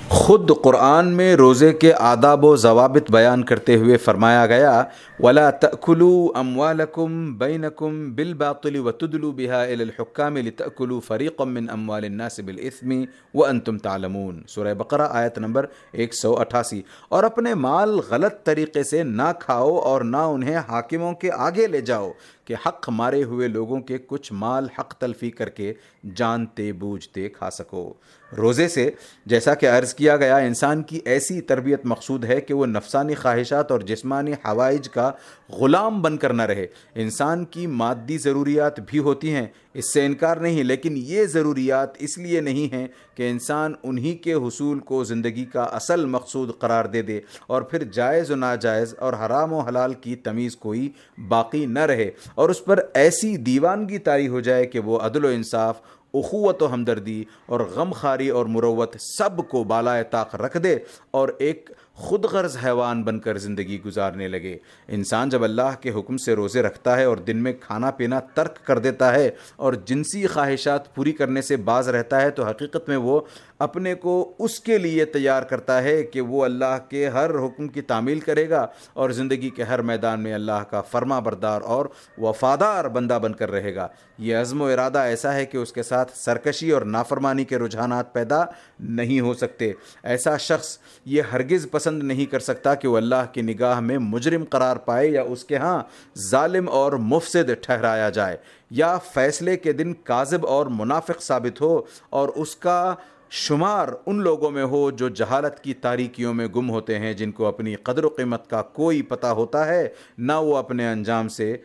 خود قرآن میں روزے کے آداب و ضوابط بیان کرتے ہوئے فرمایا گیا وَلَا تَأْكُلُوا أَمْوَالَكُمْ بَيْنَكُمْ بِالْبَاطِلِ وَتُدْلُوا بِهَا إِلَى الْحُكَّامِ لِتَأْكُلُوا فَرِيقًا مِّنْ أَمْوَالِ النَّاسِ بِالْإِثْمِ وَأَنْتُمْ تَعْلَمُونَ، سورہ بقرہ آیت نمبر 188۔ اور اپنے مال غلط طریقے سے نہ کھاؤ اور نہ انہیں حاکموں کے آگے لے جاؤ کہ حق مارے ہوئے لوگوں کے کچھ مال حق تلفی کر کے جانتے بوجھتے کھا سکو۔ روزے سے جیسا کہ عرض کیا گیا انسان کی ایسی تربیت مقصود ہے کہ وہ نفسانی خواہشات اور جسمانی حوائج کا غلام بن کر نہ رہے۔ انسان کی مادی ضروریات بھی ہوتی ہیں، اس سے انکار نہیں، لیکن یہ ضروریات اس لیے نہیں ہیں کہ انسان انہی کے حصول کو زندگی کا اصل مقصود قرار دے اور پھر جائز و ناجائز اور حرام و حلال کی تمیز کوئی باقی نہ رہے اور اس پر ایسی دیوانگی طاری ہو جائے کہ وہ عدل و انصاف، اخوت و ہمدردی اور غم خاری اور مروت سب کو بالائے طاق رکھ دے اور ایک خود غرض حیوان بن کر زندگی گزارنے لگے۔ انسان جب اللہ کے حکم سے روزے رکھتا ہے اور دن میں کھانا پینا ترک کر دیتا ہے اور جنسی خواہشات پوری کرنے سے باز رہتا ہے تو حقیقت میں وہ اپنے کو اس کے لیے تیار کرتا ہے کہ وہ اللہ کے ہر حکم کی تعمیل کرے گا اور زندگی کے ہر میدان میں اللہ کا فرما بردار اور وفادار بندہ بن کر رہے گا۔ یہ عزم و ارادہ ایسا ہے کہ اس کے ساتھ سرکشی اور نافرمانی کے رجحانات پیدا نہیں ہو سکتے۔ ایسا شخص یہ ہرگز پسند نہیں کر سکتا کہ وہ اللہ کی نگاہ میں مجرم قرار پائے یا اس کے ہاں ظالم اور مفسد ٹھہرایا جائے، یا فیصلے کے دن کاذب اور منافق ثابت ہو اور اس کا شمار ان لوگوں میں ہو جو جہالت کی تاریکیوں میں گم ہوتے ہیں، جن کو اپنی قدر و قیمت کا کوئی پتہ ہوتا ہے نہ وہ اپنے انجام سے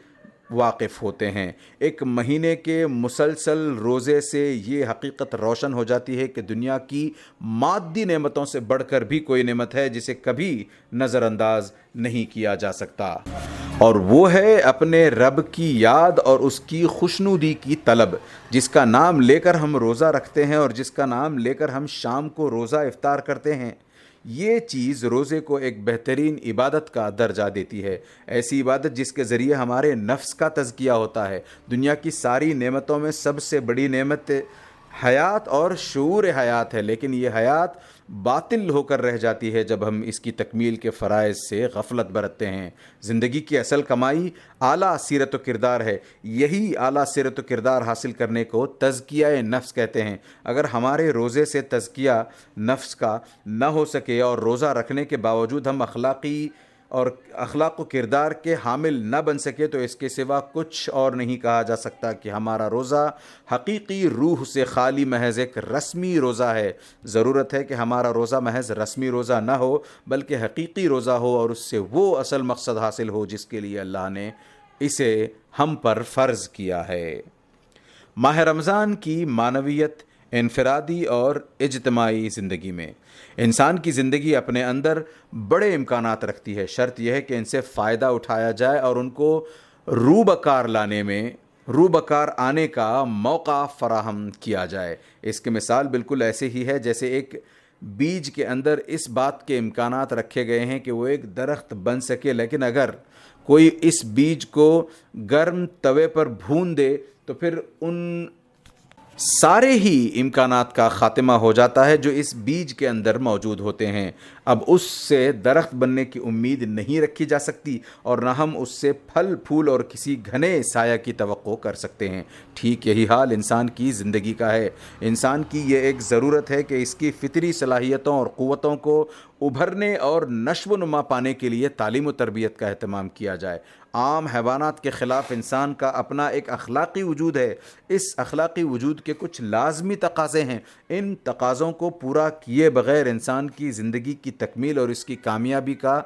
واقف ہوتے ہیں۔ ایک مہینے کے مسلسل روزے سے یہ حقیقت روشن ہو جاتی ہے کہ دنیا کی مادی نعمتوں سے بڑھ کر بھی کوئی نعمت ہے جسے کبھی نظر انداز نہیں کیا جا سکتا، اور وہ ہے اپنے رب کی یاد اور اس کی خوشنودی کی طلب، جس کا نام لے کر ہم روزہ رکھتے ہیں اور جس کا نام لے کر ہم شام کو روزہ افطار کرتے ہیں۔ یہ چیز روزے کو ایک بہترین عبادت کا درجہ دیتی ہے، ایسی عبادت جس کے ذریعے ہمارے نفس کا تزکیہ ہوتا ہے۔ دنیا کی ساری نعمتوں میں سب سے بڑی نعمت حیات اور شعور حیات ہے، لیکن یہ حیات باطل ہو کر رہ جاتی ہے جب ہم اس کی تکمیل کے فرائض سے غفلت برتتے ہیں۔ زندگی کی اصل کمائی اعلیٰ سیرت و کردار ہے، یہی اعلیٰ سیرت و کردار حاصل کرنے کو تزکیہ نفس کہتے ہیں۔ اگر ہمارے روزے سے تزکیہ نفس کا نہ ہو سکے اور روزہ رکھنے کے باوجود ہم اخلاق و کردار کے حامل نہ بن سکے تو اس کے سوا کچھ اور نہیں کہا جا سکتا کہ ہمارا روزہ حقیقی روح سے خالی محض ایک رسمی روزہ ہے۔ ضرورت ہے کہ ہمارا روزہ محض رسمی روزہ نہ ہو بلکہ حقیقی روزہ ہو اور اس سے وہ اصل مقصد حاصل ہو جس کے لیے اللہ نے اسے ہم پر فرض کیا ہے۔ ماہ رمضان کی معنویت انفرادی اور اجتماعی زندگی میں انسان کی زندگی اپنے اندر بڑے امکانات رکھتی ہے، شرط یہ ہے کہ ان سے فائدہ اٹھایا جائے اور ان کو روبکار آنے کا موقع فراہم کیا جائے۔ اس کی مثال بالکل ایسے ہی ہے جیسے ایک بیج کے اندر اس بات کے امکانات رکھے گئے ہیں کہ وہ ایک درخت بن سکے، لیکن اگر کوئی اس بیج کو گرم توے پر بھون دے تو پھر ان سارے ہی امکانات کا خاتمہ ہو جاتا ہے جو اس بیج کے اندر موجود ہوتے ہیں۔ اب اس سے درخت بننے کی امید نہیں رکھی جا سکتی اور نہ ہم اس سے پھل پھول اور کسی گھنے سایہ کی توقع کر سکتے ہیں۔ ٹھیک یہی حال انسان کی زندگی کا ہے۔ انسان کی یہ ایک ضرورت ہے کہ اس کی فطری صلاحیتوں اور قوتوں کو ابھرنے اور نشو و نما پانے کے لیے تعلیم و تربیت کا اہتمام کیا جائے۔ عام حیوانات کے خلاف انسان کا اپنا ایک اخلاقی وجود ہے۔ اس اخلاقی وجود کے کچھ لازمی تقاضے ہیں۔ ان تقاضوں کو پورا کیے بغیر انسان کی زندگی کی تکمیل اور اس کی کامیابی کا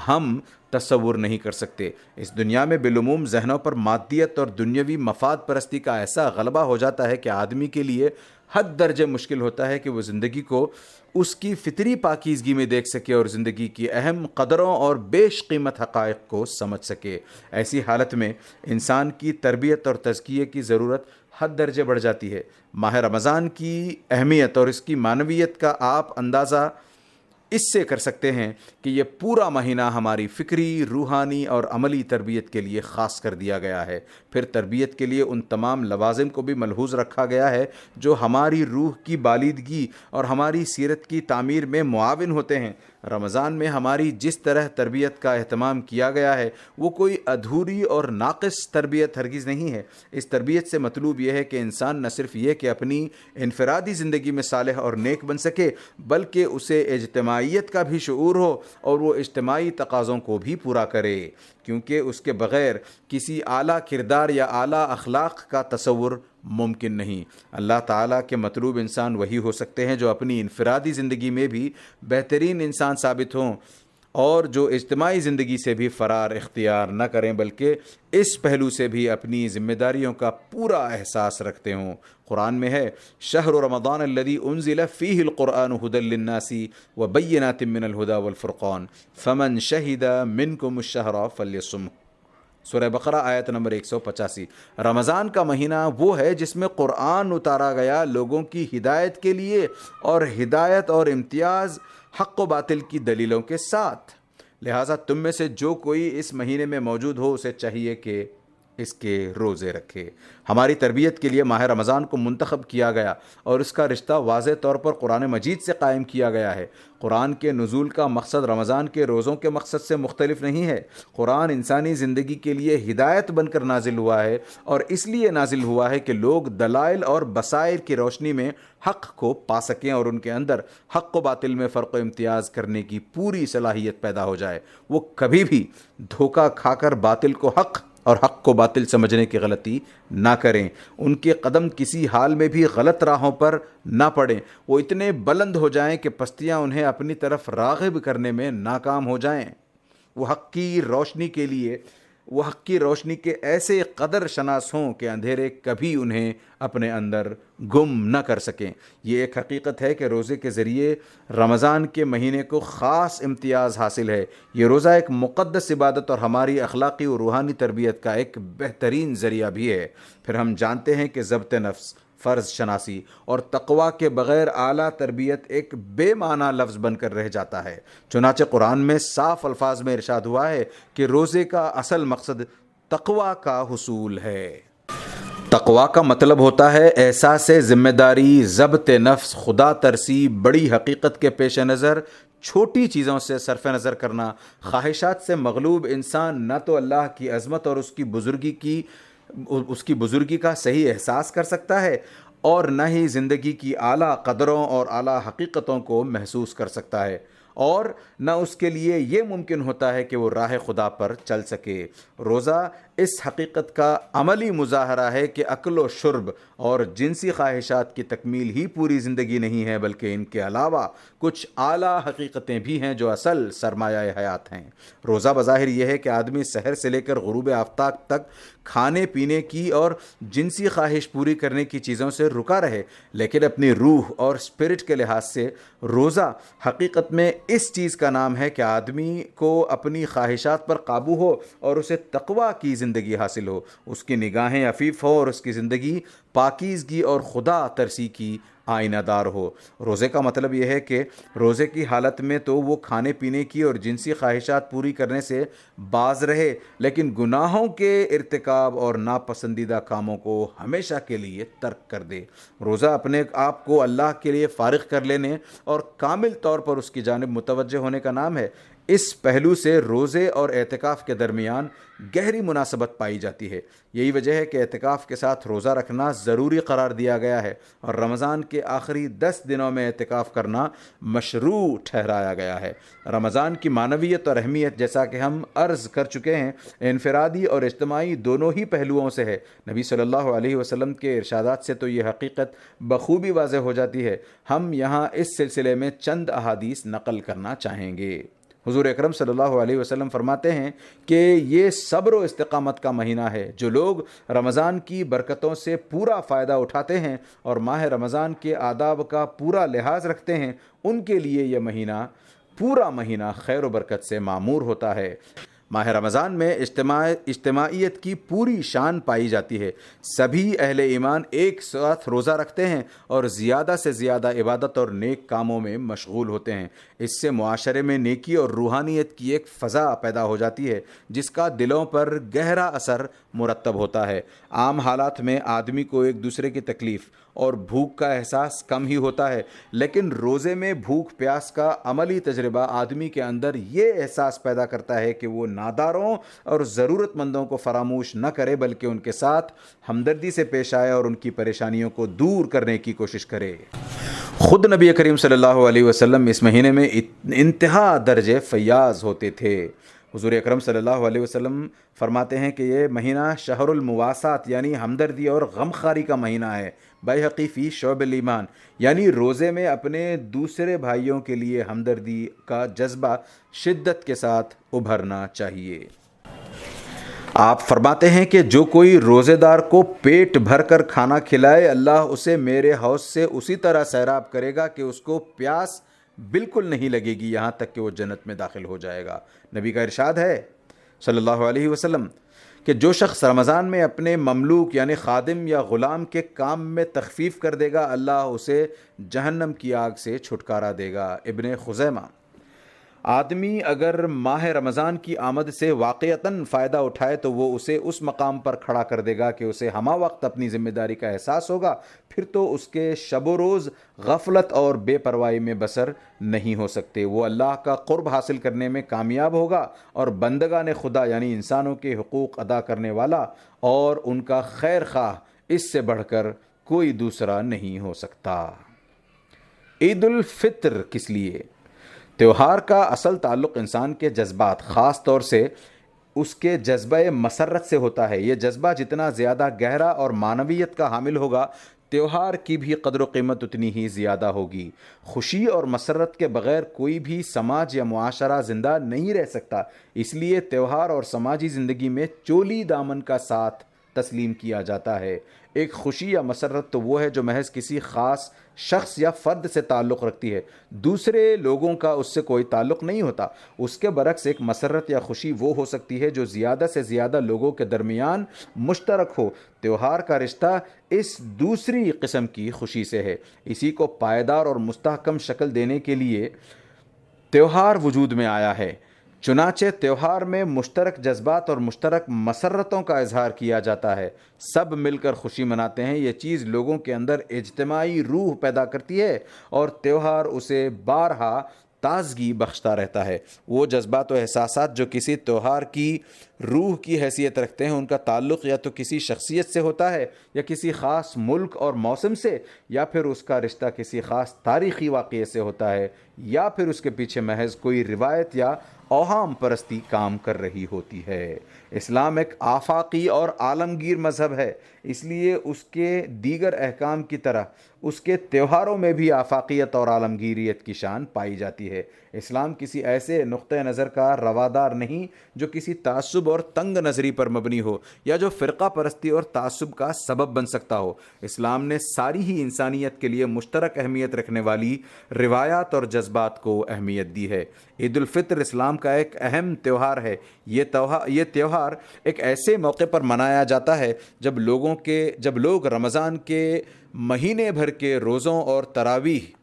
ہم تصور نہیں کر سکتے۔ اس دنیا میں بالعموم ذہنوں پر مادیت اور دنیاوی مفاد پرستی کا ایسا غلبہ ہو جاتا ہے کہ آدمی کے لیے حد درجے مشکل ہوتا ہے کہ وہ زندگی کو اس کی فطری پاکیزگی میں دیکھ سکے اور زندگی کی اہم قدروں اور بیش قیمت حقائق کو سمجھ سکے۔ ایسی حالت میں انسان کی تربیت اور تزکیے کی ضرورت حد درجے بڑھ جاتی ہے۔ ماہ رمضان کی اہمیت اور اس کی معنویت کا آپ اندازہ اس سے کر سکتے ہیں کہ یہ پورا مہینہ ہماری فکری، روحانی اور عملی تربیت کے لیے خاص کر دیا گیا ہے۔ پھر تربیت کے لیے ان تمام لوازم کو بھی ملحوظ رکھا گیا ہے جو ہماری روح کی بالیدگی اور ہماری سیرت کی تعمیر میں معاون ہوتے ہیں۔ رمضان میں ہماری جس طرح تربیت کا اہتمام کیا گیا ہے وہ کوئی ادھوری اور ناقص تربیت ہرگز نہیں ہے۔ اس تربیت سے مطلوب یہ ہے کہ انسان نہ صرف یہ کہ اپنی انفرادی زندگی میں صالح اور نیک بن سکے بلکہ اسے اجتماعیت کا بھی شعور ہو اور وہ اجتماعی تقاضوں کو بھی پورا کرے، کیونکہ اس کے بغیر کسی اعلیٰ کردار یا اعلیٰ اخلاق کا تصور ممکن نہیں۔ اللہ تعالیٰ کے مطلوب انسان وہی ہو سکتے ہیں جو اپنی انفرادی زندگی میں بھی بہترین انسان ثابت ہوں اور جو اجتماعی زندگی سے بھی فرار اختیار نہ کریں بلکہ اس پہلو سے بھی اپنی ذمہ داریوں کا پورا احساس رکھتے ہوں۔ قرآن میں ہے شہر رمضان الذی انزل فیہ القرآن ھدی للناس وبینات من الھدی والفرقان فمن شہد منکم الشہر فلیصمہ۔ سورہ بقرہ آیت نمبر 185۔ رمضان کا مہینہ وہ ہے جس میں قرآن اتارا گیا لوگوں کی ہدایت کے لیے، اور ہدایت اور امتیاز حق و باطل کی دلیلوں کے ساتھ۔ لہٰذا تم میں سے جو کوئی اس مہینے میں موجود ہو اسے چاہیے کہ اس کے روزے رکھے۔ ہماری تربیت کے لیے ماہ رمضان کو منتخب کیا گیا اور اس کا رشتہ واضح طور پر قرآن مجید سے قائم کیا گیا ہے۔ قرآن کے نزول کا مقصد رمضان کے روزوں کے مقصد سے مختلف نہیں ہے۔ قرآن انسانی زندگی کے لیے ہدایت بن کر نازل ہوا ہے اور اس لیے نازل ہوا ہے کہ لوگ دلائل اور بصائر کی روشنی میں حق کو پا سکیں اور ان کے اندر حق و باطل میں فرق و امتیاز کرنے کی پوری صلاحیت پیدا ہو جائے۔ وہ کبھی بھی دھوکہ کھا کر باطل کو حق اور حق کو باطل سمجھنے کی غلطی نہ کریں۔ ان کے قدم کسی حال میں بھی غلط راہوں پر نہ پڑیں۔ وہ اتنے بلند ہو جائیں کہ پستیاں انہیں اپنی طرف راغب کرنے میں ناکام ہو جائیں۔ وہ حق کی روشنی کے ایسے قدر شناس ہوں کہ اندھیرے کبھی انہیں اپنے اندر گم نہ کر سکیں۔ یہ ایک حقیقت ہے کہ روزے کے ذریعے رمضان کے مہینے کو خاص امتیاز حاصل ہے۔ یہ روزہ ایک مقدس عبادت اور ہماری اخلاقی اور روحانی تربیت کا ایک بہترین ذریعہ بھی ہے۔ پھر ہم جانتے ہیں کہ ضبط نفس، فرض شناسی اور تقویٰ کے بغیر اعلیٰ تربیت ایک بے معنی لفظ بن کر رہ جاتا ہے۔ چنانچہ قرآن میں صاف الفاظ میں ارشاد ہوا ہے کہ روزے کا اصل مقصد تقویٰ کا حصول ہے۔ تقویٰ کا مطلب ہوتا ہے احساس ذمہ داری، ضبط نفس، خدا ترسی، بڑی حقیقت کے پیش نظر چھوٹی چیزوں سے صرف نظر کرنا۔ خواہشات سے مغلوب انسان نہ تو اللہ کی عظمت اور اس کی بزرگی کا صحیح احساس کر سکتا ہے اور نہ ہی زندگی کی اعلیٰ قدروں اور اعلیٰ حقیقتوں کو محسوس کر سکتا ہے، اور نہ اس کے لیے یہ ممکن ہوتا ہے کہ وہ راہ خدا پر چل سکے۔ روزہ اس حقیقت کا عملی مظاہرہ ہے کہ اکل و شرب اور جنسی خواہشات کی تکمیل ہی پوری زندگی نہیں ہے بلکہ ان کے علاوہ کچھ اعلیٰ حقیقتیں بھی ہیں جو اصل سرمایہ حیات ہیں۔ روزہ بظاہر یہ ہے کہ آدمی سحر سے لے کر غروب آفتاب تک کھانے پینے کی اور جنسی خواہش پوری کرنے کی چیزوں سے رکا رہے، لیکن اپنی روح اور اسپرٹ کے لحاظ سے روزہ حقیقت میں اس چیز کا نام ہے کہ آدمی کو اپنی خواہشات پر قابو ہو اور اسے تقویٰ کی زندگی حاصل ہو، اس کی نگاہیں عفیف ہو اور اس کی زندگی پاکیزگی اور خدا ترسی کی آئینہ دار ہو۔ روزے کا مطلب یہ ہے کہ روزے کی حالت میں تو وہ کھانے پینے کی اور جنسی خواہشات پوری کرنے سے باز رہے، لیکن گناہوں کے ارتکاب اور ناپسندیدہ کاموں کو ہمیشہ کے لیے ترک کر دے۔ روزہ اپنے آپ کو اللہ کے لیے فارغ کر لینے اور کامل طور پر اس کی جانب متوجہ ہونے کا نام ہے۔ اس پہلو سے روزے اور اعتکاف کے درمیان گہری مناسبت پائی جاتی ہے۔ یہی وجہ ہے کہ اعتکاف کے ساتھ روزہ رکھنا ضروری قرار دیا گیا ہے اور رمضان کے آخری 10 دنوں میں اعتکاف کرنا مشروع ٹھہرایا گیا ہے۔ رمضان کی معنویت اور اہمیت، جیسا کہ ہم عرض کر چکے ہیں، انفرادی اور اجتماعی دونوں ہی پہلوؤں سے ہے۔ نبی صلی اللہ علیہ وسلم کے ارشادات سے تو یہ حقیقت بخوبی واضح ہو جاتی ہے۔ ہم یہاں اس سلسلے میں چند احادیث نقل کرنا چاہیں گے۔ حضور اکرم صلی اللہ علیہ وسلم فرماتے ہیں کہ یہ صبر و استقامت کا مہینہ ہے۔ جو لوگ رمضان کی برکتوں سے پورا فائدہ اٹھاتے ہیں اور ماہ رمضان کے آداب کا پورا لحاظ رکھتے ہیں، ان کے لیے یہ پورا مہینہ خیر و برکت سے معمور ہوتا ہے۔ ماہ رمضان میں اجتماعیت کی پوری شان پائی جاتی ہے۔ سبھی اہل ایمان ایک ساتھ روزہ رکھتے ہیں اور زیادہ سے زیادہ عبادت اور نیک کاموں میں مشغول ہوتے ہیں۔ اس سے معاشرے میں نیکی اور روحانیت کی ایک فضا پیدا ہو جاتی ہے جس کا دلوں پر گہرا اثر مرتب ہوتا ہے۔ عام حالات میں آدمی کو ایک دوسرے کی تکلیف اور بھوک کا احساس کم ہی ہوتا ہے، لیکن روزے میں بھوک پیاس کا عملی تجربہ آدمی کے اندر یہ احساس پیدا کرتا ہے کہ وہ ناداروں اور ضرورت مندوں کو فراموش نہ کرے بلکہ ان کے ساتھ ہمدردی سے پیش آئے اور ان کی پریشانیوں کو دور کرنے کی کوشش کرے۔ خود نبی کریم صلی اللہ علیہ وسلم اس مہینے میں انتہا درجے فیاض ہوتے تھے۔ حضور اکرم صلی اللہ علیہ وسلم فرماتے ہیں کہ یہ مہینہ شہر المواسات یعنی ہمدردی اور غمخواری کا مہینہ ہے۔ بیہقی فی شعب الایمان، یعنی روزے میں اپنے دوسرے بھائیوں کے لیے ہمدردی کا جذبہ شدت کے ساتھ ابھرنا چاہیے۔ آپ فرماتے ہیں کہ جو کوئی روزے دار کو پیٹ بھر کر کھانا کھلائے، اللہ اسے میرے حوض سے اسی طرح سیراب کرے گا کہ اس کو پیاس بالکل نہیں لگے گی یہاں تک کہ وہ جنت میں داخل ہو جائے گا۔ نبی کا ارشاد ہے صلی اللہ علیہ وسلم کہ جو شخص رمضان میں اپنے مملوک یعنی خادم یا غلام کے کام میں تخفیف کر دے گا، اللہ اسے جہنم کی آگ سے چھٹکارا دے گا۔ ابن خزیمہ۔ آدمی اگر ماہ رمضان کی آمد سے واقعتاً فائدہ اٹھائے تو وہ اسے اس مقام پر کھڑا کر دے گا کہ اسے ہمہ وقت اپنی ذمہ داری کا احساس ہوگا، پھر تو اس کے شب و روز غفلت اور بے پرواہی میں بسر نہیں ہو سکتے۔ وہ اللہ کا قرب حاصل کرنے میں کامیاب ہوگا اور بندگان خدا یعنی انسانوں کے حقوق ادا کرنے والا اور ان کا خیر خواہ اس سے بڑھ کر کوئی دوسرا نہیں ہو سکتا۔ عید الفطر کس لیے؟ تہوار کا اصل تعلق انسان کے جذبات، خاص طور سے اس کے جذبہ مسرت سے ہوتا ہے۔ یہ جذبہ جتنا زیادہ گہرا اور معنویت کا حامل ہوگا، تہوار کی بھی قدر و قیمت اتنی ہی زیادہ ہوگی۔ خوشی اور مسرت کے بغیر کوئی بھی سماج یا معاشرہ زندہ نہیں رہ سکتا، اس لیے تہوار اور سماجی زندگی میں چولی دامن کا ساتھ تسلیم کیا جاتا ہے۔ ایک خوشی یا مسرت تو وہ ہے جو محض کسی خاص شخص یا فرد سے تعلق رکھتی ہے، دوسرے لوگوں کا اس سے کوئی تعلق نہیں ہوتا۔ اس کے برعکس ایک مسرت یا خوشی وہ ہو سکتی ہے جو زیادہ سے زیادہ لوگوں کے درمیان مشترک ہو۔ تہوار کا رشتہ اس دوسری قسم کی خوشی سے ہے۔ اسی کو پائیدار اور مستحکم شکل دینے کے لیے تہوار وجود میں آیا ہے۔ چنانچہ تہوار میں مشترک جذبات اور مشترک مسرتوں کا اظہار کیا جاتا ہے، سب مل کر خوشی مناتے ہیں۔ یہ چیز لوگوں کے اندر اجتماعی روح پیدا کرتی ہے اور تہوار اسے بارہا تازگی بخشتا رہتا ہے۔ وہ جذبات و احساسات جو کسی تہوار کی روح کی حیثیت رکھتے ہیں، ان کا تعلق یا تو کسی شخصیت سے ہوتا ہے یا کسی خاص ملک اور موسم سے، یا پھر اس کا رشتہ کسی خاص تاریخی واقعے سے ہوتا ہے، یا پھر اس کے پیچھے محض کوئی روایت یا اوہام پرستی کام کر رہی ہوتی ہے۔ اسلام ایک آفاقی اور عالمگیر مذہب ہے، اس لیے اس کے دیگر احکام کی طرح اس کے تہواروں میں بھی آفاقیت اور عالمگیریت کی شان پائی جاتی ہے۔ اسلام کسی ایسے نقطہ نظر کا روادار نہیں جو کسی تعصب اور تنگ نظری پر مبنی ہو یا جو فرقہ پرستی اور تعصب کا سبب بن سکتا ہو۔ اسلام نے ساری ہی انسانیت کے لیے مشترک اہمیت رکھنے والی روایات اور جذبات کو اہمیت دی ہے۔ عید الفطر اسلام کا ایک اہم تہوار ہے۔ یہ تہوار ایک ایسے موقع پر منایا جاتا ہے جب لوگ رمضان کے مہینے بھر کے روزوں اور تراویح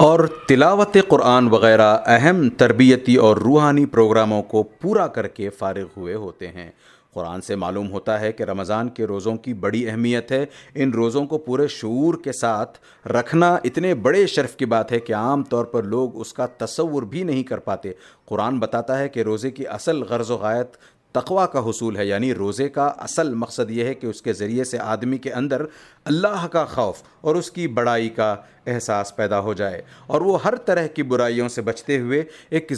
اور تلاوت قرآن وغیرہ اہم تربیتی اور روحانی پروگراموں کو پورا کر کے فارغ ہوئے ہوتے ہیں۔ قرآن سے معلوم ہوتا ہے کہ رمضان کے روزوں کی بڑی اہمیت ہے۔ ان روزوں کو پورے شعور کے ساتھ رکھنا اتنے بڑے شرف کی بات ہے کہ عام طور پر لوگ اس کا تصور بھی نہیں کر پاتے۔ قرآن بتاتا ہے کہ روزے کی اصل غرض و غایت تقویٰ کا حصول ہے، یعنی روزے کا اصل مقصد یہ ہے کہ اس کے ذریعے سے آدمی کے اندر اللہ کا خوف اور اس کی بڑائی کا احساس پیدا ہو جائے، اور وہ ہر طرح کی برائیوں سے بچتے ہوئے ایک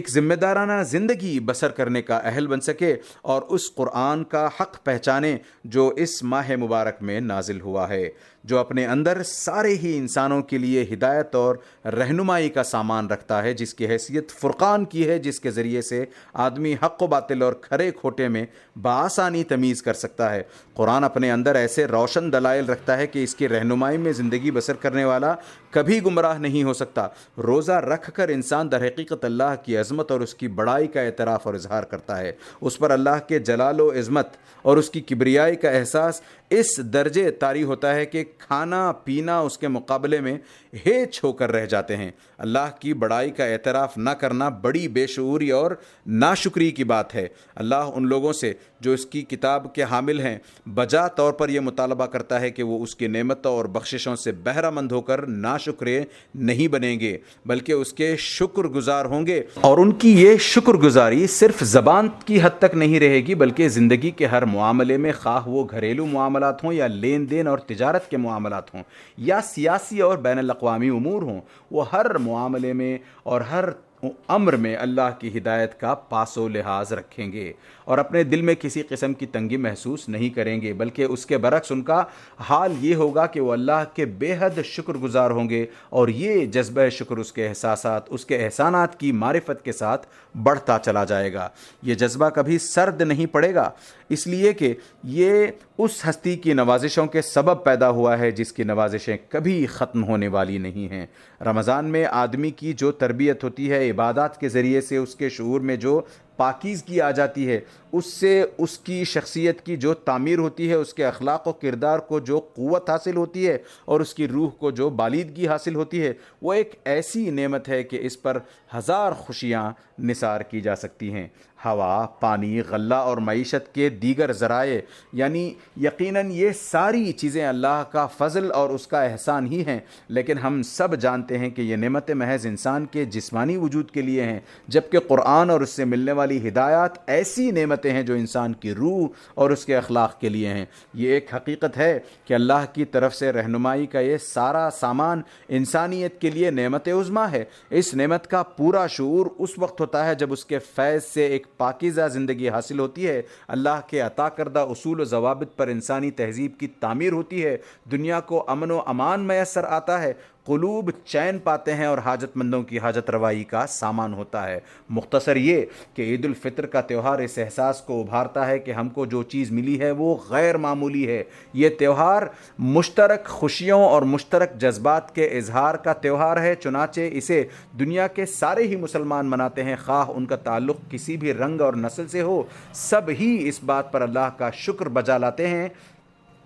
ذمہ دارانہ زندگی بسر کرنے کا اہل بن سکے اور اس قرآن کا حق پہچانے جو اس ماہ مبارک میں نازل ہوا ہے، جو اپنے اندر سارے ہی انسانوں کے لیے ہدایت اور رہنمائی کا سامان رکھتا ہے، جس کی حیثیت فرقان کی ہے، جس کے ذریعے سے آدمی حق و باطل اور کھرے کھوٹے میں بآسانی تمیز کر سکتا ہے۔ قرآن اپنے اندر ایسے روشن دلائل رکھتا ہے کہ اس کی رہنمائی میں زندگی بسر کرنے والا کبھی گمراہ نہیں ہو سکتا۔ روزہ رکھ کر انسان در حقیقت اللہ کی عظمت اور اس کی بڑائی کا اعتراف اور اظہار کرتا ہے۔ اس پر اللہ کے جلال و عظمت اور اس کی کبریائی کا احساس اس درجے طاری ہوتا ہے کہ کھانا پینا اس کے مقابلے میں ہیچ ہو کر رہ جاتے ہیں۔ اللہ کی بڑائی کا اعتراف نہ کرنا بڑی بے شعوری اور ناشکری کی بات ہے۔ اللہ ان لوگوں سے جو اس کی کتاب کے حامل ہیں بجا طور پر یہ مطالبہ کرتا ہے کہ وہ اس کی نعمتوں اور بخششوں سے بہرہ مند ہو کر ناشکرے نہیں بنیں گے، بلکہ اس کے شکر گزار ہوں گے، اور ان کی یہ شکر گزاری صرف زبان کی حد تک نہیں رہے گی بلکہ زندگی کے ہر معاملے میں، خواہ وہ گھریلو معاملات ہوں یا لین دین اور تجارت کے معاملات ہوں یا سیاسی اور بین الاقوامی امور ہوں، وہ ہر معاملے میں اور ہر امر میں اللہ کی ہدایت کا پاس و لحاظ رکھیں گے اور اپنے دل میں کسی قسم کی تنگی محسوس نہیں کریں گے، بلکہ اس کے برعکس ان کا حال یہ ہوگا کہ وہ اللہ کے بے حد شکر گزار ہوں گے، اور یہ جذبہ شکر اس کے احساسات، اس کے احسانات کی معرفت کے ساتھ بڑھتا چلا جائے گا۔ یہ جذبہ کبھی سرد نہیں پڑے گا، اس لیے کہ یہ اس ہستی کی نوازشوں کے سبب پیدا ہوا ہے جس کی نوازشیں کبھی ختم ہونے والی نہیں ہیں۔ رمضان میں آدمی کی جو تربیت ہوتی ہے، عبادات کے ذریعے سے اس کے شعور میں جو پاکیزگی آ جاتی ہے، اس سے اس کی شخصیت کی جو تعمیر ہوتی ہے، اس کے اخلاق و کردار کو جو قوت حاصل ہوتی ہے اور اس کی روح کو جو بالیدگی حاصل ہوتی ہے، وہ ایک ایسی نعمت ہے کہ اس پر ہزار خوشیاں نثار کی جا سکتی ہیں۔ ہوا، پانی، غلہ اور معیشت کے دیگر ذرائع، یعنی یقیناً یہ ساری چیزیں اللہ کا فضل اور اس کا احسان ہی ہیں، لیکن ہم سب جانتے ہیں کہ یہ نعمتیں محض انسان کے جسمانی وجود کے لیے ہیں، جبکہ قرآن اور اس سے ملنے والی ہدایات ایسی نعمتیں ہیں جو انسان کی روح اور اس کے اخلاق کے لیے ہیں۔ یہ ایک حقیقت ہے کہ اللہ کی طرف سے رہنمائی کا یہ سارا سامان انسانیت کے لیے نعمت عظمیٰ ہے۔ اس نعمت کا پورا شعور اس وقت ہوتا ہے جب اس کے فیض سے ایک پاکیزہ زندگی حاصل ہوتی ہے، اللہ کے عطا کردہ اصول و ضوابط پر انسانی تہذیب کی تعمیر ہوتی ہے، دنیا کو امن و امان میسر آتا ہے، قلوب چین پاتے ہیں اور حاجت مندوں کی حاجت روائی کا سامان ہوتا ہے۔ مختصر یہ کہ عید الفطر کا تہوار اس احساس کو ابھارتا ہے کہ ہم کو جو چیز ملی ہے وہ غیر معمولی ہے۔ یہ تہوار مشترک خوشیوں اور مشترک جذبات کے اظہار کا تہوار ہے، چنانچہ اسے دنیا کے سارے ہی مسلمان مناتے ہیں، خواہ ان کا تعلق کسی بھی رنگ اور نسل سے ہو۔ سب ہی اس بات پر اللہ کا شکر بجا لاتے ہیں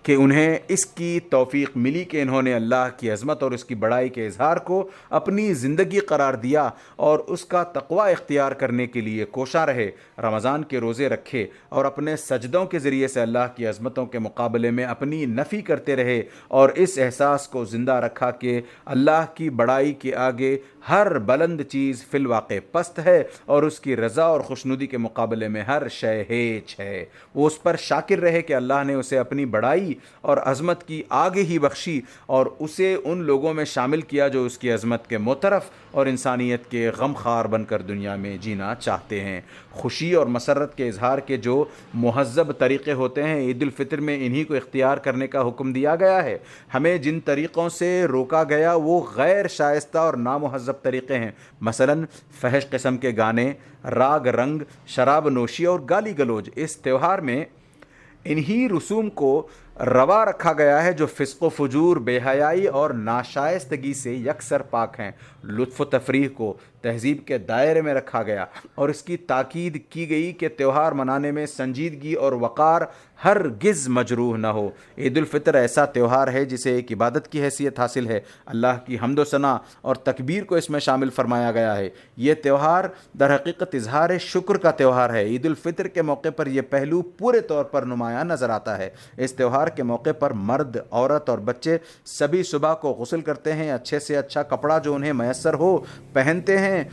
کہ انہیں اس کی توفیق ملی کہ انہوں نے اللہ کی عظمت اور اس کی بڑائی کے اظہار کو اپنی زندگی قرار دیا اور اس کا تقوی اختیار کرنے کے لیے کوشاں رہے، رمضان کے روزے رکھے اور اپنے سجدوں کے ذریعے سے اللہ کی عظمتوں کے مقابلے میں اپنی نفی کرتے رہے، اور اس احساس کو زندہ رکھا کہ اللہ کی بڑائی کے آگے ہر بلند چیز فی الواقع پست ہے اور اس کی رضا اور خوشنودی کے مقابلے میں ہر شے ہیچ ہے۔ وہ اس پر شاکر رہے کہ اللہ نے اسے اپنی بڑائی اور عظمت کی آگے ہی بخشی اور اسے ان لوگوں میں شامل کیا جو اس کی عظمت کے معترف اور انسانیت کے غمخوار بن کر دنیا میں جینا چاہتے ہیں۔ خوشی اور مسرت کے اظہار کے جو مہذب طریقے ہوتے ہیں، عید الفطر میں انہی کو اختیار کرنے کا حکم دیا گیا ہے۔ ہمیں جن طریقوں سے روکا گیا وہ غیر شائستہ اور نامہذب طریقے ہیں، مثلا فحش قسم کے گانے، راگ رنگ، شراب نوشی اور گالی گلوچ۔ اس تہوار میں انہی رسوم کو روا رکھا گیا ہے جو فسق و فجور، بے حیائی اور ناشائستگی سے یکسر پاک ہیں۔ لطف و تفریح کو تہذیب کے دائرے میں رکھا گیا اور اس کی تاکید کی گئی کہ تہوار منانے میں سنجیدگی اور وقار ہرگز مجروح نہ ہو۔ عید الفطر ایسا تہوار ہے جسے ایک عبادت کی حیثیت حاصل ہے۔ اللہ کی حمد و ثنا اور تکبیر کو اس میں شامل فرمایا گیا ہے۔ یہ تہوار در حقیقت اظہار شکر کا تہوار ہے۔ عید الفطر کے موقع پر یہ پہلو پورے طور پر نمایاں نظر آتا ہے۔ اس تہوار کے موقع پر مرد، عورت اور بچے سبھی صبح کو غسل کرتے ہیں، اچھے سے اچھا کپڑا جو انہیں میسر ہو پہنتے ہیں،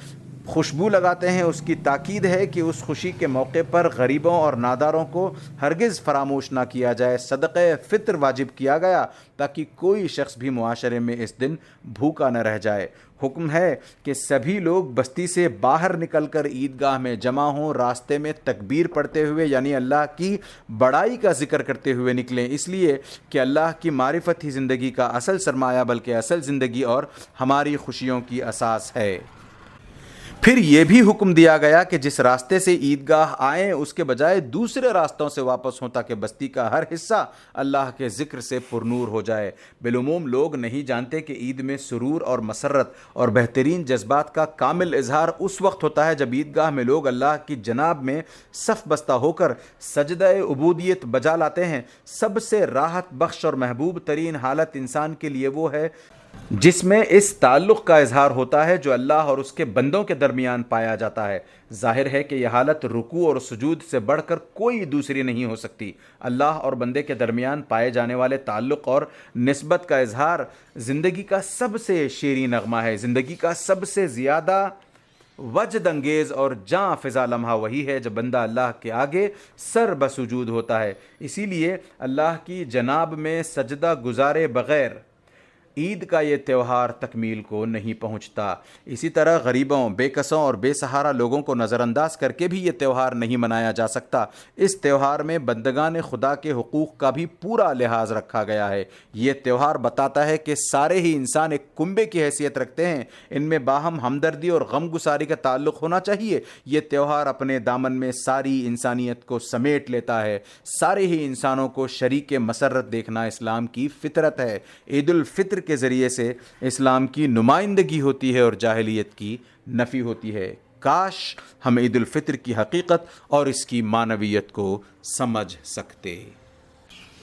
خوشبو لگاتے ہیں۔ اس کی تاکید ہے کہ اس خوشی کے موقع پر غریبوں اور ناداروں کو ہرگز فراموش نہ کیا جائے۔ صدقہ فطر واجب کیا گیا تاکہ کوئی شخص بھی معاشرے میں اس دن بھوکا نہ رہ جائے۔ حکم ہے کہ سبھی لوگ بستی سے باہر نکل کر عیدگاہ میں جمع ہوں، راستے میں تکبیر پڑھتے ہوئے یعنی اللہ کی بڑائی کا ذکر کرتے ہوئے نکلیں، اس لیے کہ اللہ کی معرفت ہی زندگی کا اصل سرمایہ بلکہ اصل زندگی اور ہماری خوشیوں کی اساس ہے۔ پھر یہ بھی حکم دیا گیا کہ جس راستے سے عیدگاہ آئیں اس کے بجائے دوسرے راستوں سے واپس ہوں تاکہ بستی کا ہر حصہ اللہ کے ذکر سے پرنور ہو جائے۔ بالعموم لوگ نہیں جانتے کہ عید میں سرور اور مسرت اور بہترین جذبات کا کامل اظہار اس وقت ہوتا ہے جب عیدگاہ میں لوگ اللہ کی جناب میں صف بستہ ہو کر سجدہ عبودیت بجا لاتے ہیں۔ سب سے راحت بخش اور محبوب ترین حالت انسان کے لیے وہ ہے جس میں اس تعلق کا اظہار ہوتا ہے جو اللہ اور اس کے بندوں کے درمیان پایا جاتا ہے۔ ظاہر ہے کہ یہ حالت رکوع اور سجود سے بڑھ کر کوئی دوسری نہیں ہو سکتی۔ اللہ اور بندے کے درمیان پائے جانے والے تعلق اور نسبت کا اظہار زندگی کا سب سے شیریں نغمہ ہے۔ زندگی کا سب سے زیادہ وجد انگیز اور جاں فضا لمحہ وہی ہے جب بندہ اللہ کے آگے سر بسجود ہوتا ہے۔ اسی لیے اللہ کی جناب میں سجدہ گزارے بغیر عید کا یہ تہوار تکمیل کو نہیں پہنچتا۔ اسی طرح غریبوں، بے کسوں اور بے سہارا لوگوں کو نظر انداز کر کے بھی یہ تہوار نہیں منایا جا سکتا۔ اس تہوار میں بندگان خدا کے حقوق کا بھی پورا لحاظ رکھا گیا ہے۔ یہ تہوار بتاتا ہے کہ سارے ہی انسان ایک کنبے کی حیثیت رکھتے ہیں، ان میں باہم ہمدردی اور غم گساری کا تعلق ہونا چاہیے۔ یہ تہوار اپنے دامن میں ساری انسانیت کو سمیٹ لیتا ہے۔ سارے ہی انسانوں کو شریک مسرت دیکھنا اسلام کی فطرت ہے۔ عید الفطر کے ذریعے سے اسلام کی نمائندگی ہوتی ہے اور جاہلیت کی نفی ہوتی ہے۔ کاش ہم عید الفطر کی حقیقت اور اس کی معنویت کو سمجھ سکتے۔